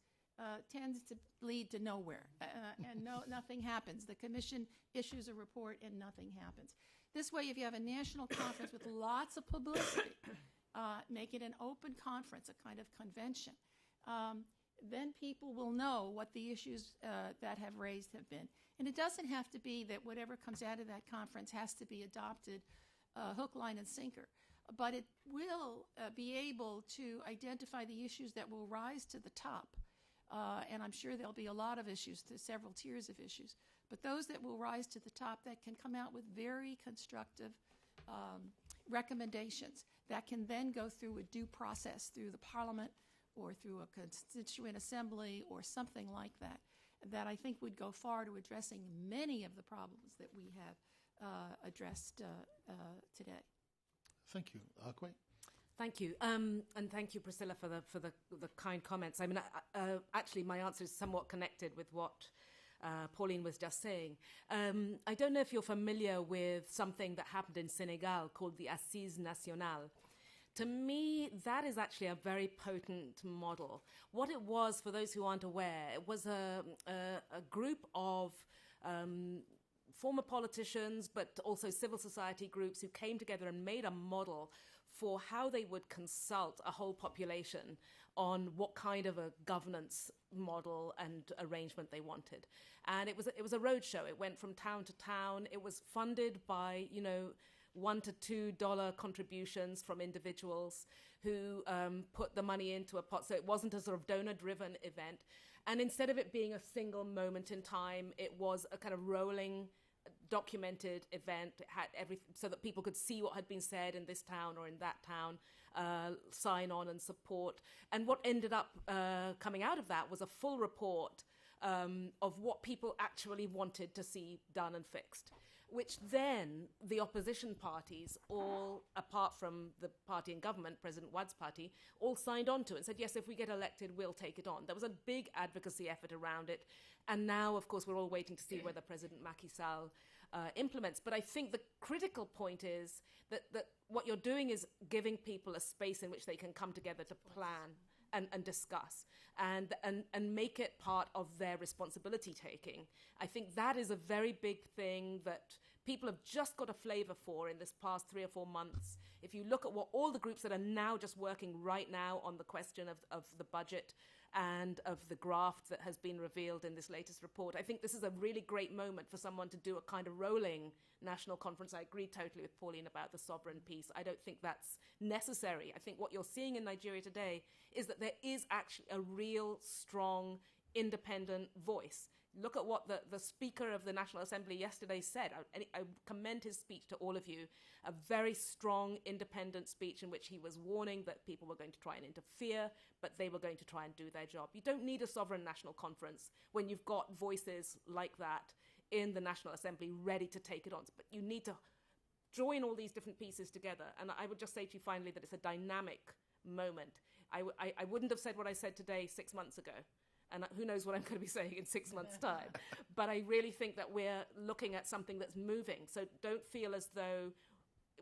Speaker 5: tends to lead to nowhere, and nothing happens. The commission issues a report and nothing happens. This way, if you have a national conference with lots of publicity, make it an open conference, a kind of convention, then people will know what the issues that have raised have been. And it doesn't have to be that whatever comes out of that conference has to be adopted hook, line, and sinker. But it will be able to identify the issues that will rise to the top. And I'm sure there'll be a lot of issues, several tiers of issues. But those that will rise to the top that can come out with very constructive recommendations that can then go through a due process through the parliament or through a constituent assembly or something like that, that I think would go far to addressing many of the problems that we have addressed today.
Speaker 1: Thank you. Akwe?
Speaker 4: Thank you, and thank you, Priscilla, for the kind comments. I mean, actually, my answer is somewhat connected with what Pauline was just saying. I don't know if you're familiar with something that happened in Senegal called the Assises Nationales. to me, that is actually a very potent model. What it was, for those who aren't aware, it was a group of former politicians, but also civil society groups who came together and made a model for how they would consult a whole population on what kind of a governance model and arrangement they wanted. And it was a roadshow. It went from town to town. It was funded by, $1 to $2 contributions from individuals who put the money into a pot. So it wasn't a sort of donor-driven event. And instead of it being a single moment in time, it was a kind of rolling, documented event. It had everything so that people could see what had been said in this town or in that town, sign on and support. And what ended up coming out of that was a full report of what people actually wanted to see done and fixed, which then the opposition parties, all apart from the party in government, President Wad's party, all signed on to and said, yes, if we get elected, we'll take it on. There was a big advocacy effort around it. And now, of course, we're all waiting to see whether President Macky Sall implements. But I think the critical point is that what you're doing is giving people a space in which they can come together to plan and discuss and make it part of their responsibility taking. I think that is a very big thing that people have just got a flavor for in this past 3 or 4 months. If you look at what all the groups that are now just working right now on the question of the budget and of the graft that has been revealed in this latest report, I think this is a really great moment for someone to do a kind of rolling national conference. I agree totally with Pauline about the sovereign piece. I don't think that's necessary. I think what you're seeing in Nigeria today is that there is actually a real strong independent voice. Look at what the Speaker of the National Assembly yesterday said. I commend his speech to all of you. A very strong, independent speech in which he was warning that people were going to try and interfere, but they were going to try and do their job. You don't need a sovereign national conference when you've got voices like that in the National Assembly ready to take it on. But you need to join all these different pieces together. And I would just say to you finally that it's a dynamic moment. I wouldn't have said what I said today 6 months ago. And who knows what I'm going to be saying in 6 months' time. But I really think that we're looking at something that's moving. So don't feel as though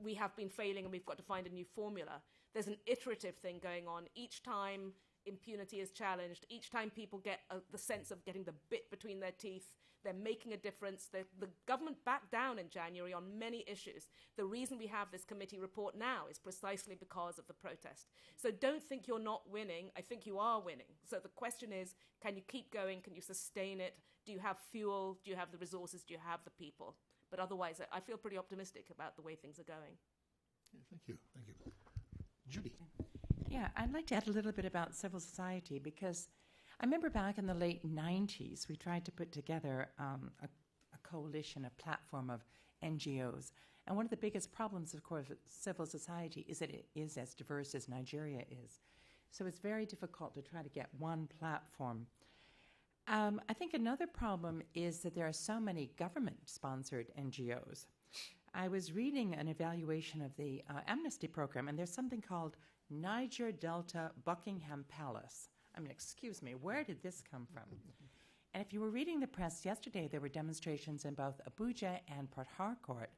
Speaker 4: we have been failing and we've got to find a new formula. There's an iterative thing going on. Each time impunity is challenged, each time people get the sense of getting the bit between their teeth, they're making a difference. The government backed down in January on many issues. The reason we have this committee report now is precisely because of the protest. So don't think you're not winning. I think you are winning. So the question is, can you keep going? Can you sustain it? Do you have fuel? Do you have the resources? Do you have the people? But otherwise, I feel pretty optimistic about the way things are going.
Speaker 1: Yeah, thank you. Thank you. Judy.
Speaker 3: Yeah, I'd like to add a little bit about civil society because I remember back in the late 90s, we tried to put together a coalition, a platform of NGOs. And one of the biggest problems, of course, with civil society is that it is as diverse as Nigeria is. So it's very difficult to try to get one platform. I think another problem is that there are so many government-sponsored NGOs. I was reading an evaluation of the Amnesty program, and there's something called Niger Delta Buckingham Palace. I mean, excuse me, where did this come from? And if you were reading the press yesterday, there were demonstrations in both Abuja and Port Harcourt.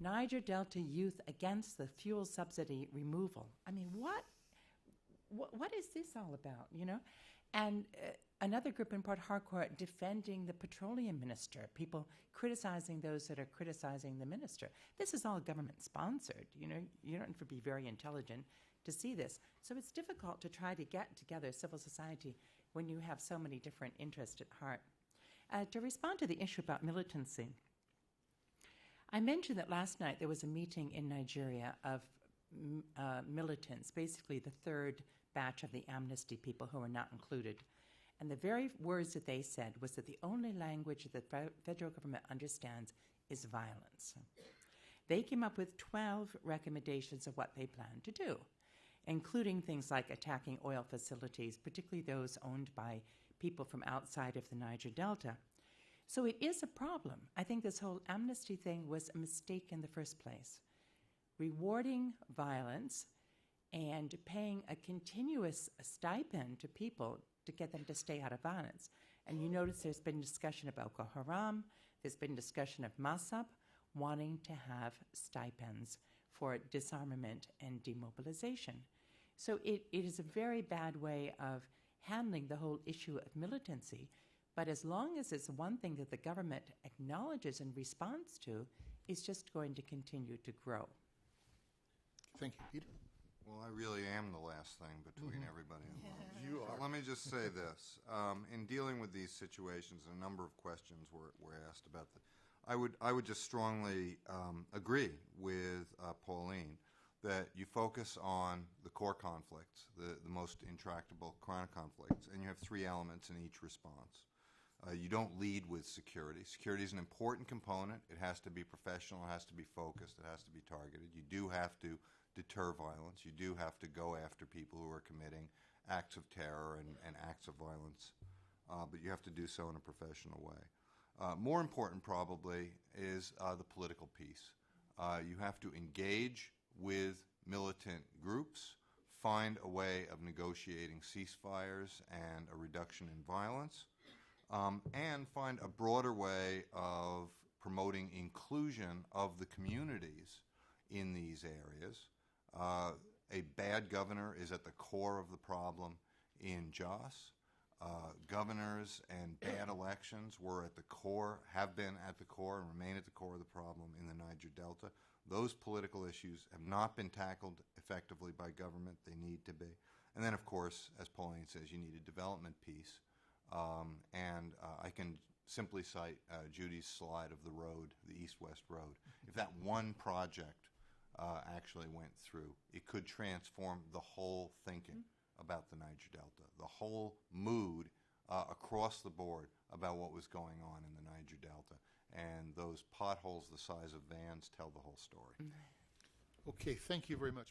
Speaker 3: Niger Delta Youth Against the Fuel Subsidy Removal. I mean, what is this all about, you know? And another group in Port Harcourt defending the petroleum minister, people criticizing those that are criticizing the minister. This is all government-sponsored, you know? You don't have to be very intelligent to see this. So it's difficult to try to get together civil society when you have so many different interests at heart. To respond to the issue about militancy, I mentioned that last night there was a meeting in Nigeria of militants, basically the third batch of the Amnesty people who were not included. And the very words that they said was that the only language that the federal government understands is violence. They came up with 12 recommendations of what they plan to do, including things like attacking oil facilities, particularly those owned by people from outside of the Niger Delta. So it is a problem. I think this whole amnesty thing was a mistake in the first place. Rewarding violence and paying a continuous stipend to people to get them to stay out of violence. And you notice there's been discussion about Boko Haram, there's been discussion of Masab wanting to have stipends for disarmament and demobilization. So it is a very bad way of handling the whole issue of militancy. But as long as it's one thing that the government acknowledges and responds to, it's just going to continue to grow.
Speaker 1: Thank you, Peter.
Speaker 2: Well, I really am the last thing between everybody involved.
Speaker 1: You are.
Speaker 2: Let me just say this. In dealing with these situations, a number of questions were asked about the. I would just strongly agree with Pauline that you focus on the core conflicts, the most intractable chronic conflicts, and you have three elements in each response. You don't lead with security. Security is an important component. It has to be professional. It has to be focused. It has to be targeted. You do have to deter violence. You do have to go after people who are committing acts of terror and acts of violence, but you have to do so in a professional way. More important probably is the political piece. You have to engage with militant groups, find a way of negotiating ceasefires and a reduction in violence, and find a broader way of promoting inclusion of the communities in these areas. A bad governor is at the core of the problem in Jos. Governors and bad elections were at the core, have been at the core, and remain at the core of the problem in the Niger Delta. Those political issues have not been tackled effectively by government. They need to be. And then, of course, as Pauline says, you need a development piece. I can simply cite Judy's slide of the road, the east-west road. If that one project actually went through, it could transform the whole thinking about the Niger Delta, the whole mood across the board about what was going on in the Niger Delta. And those potholes the size of vans tell the whole story.
Speaker 1: Okay, thank you very much.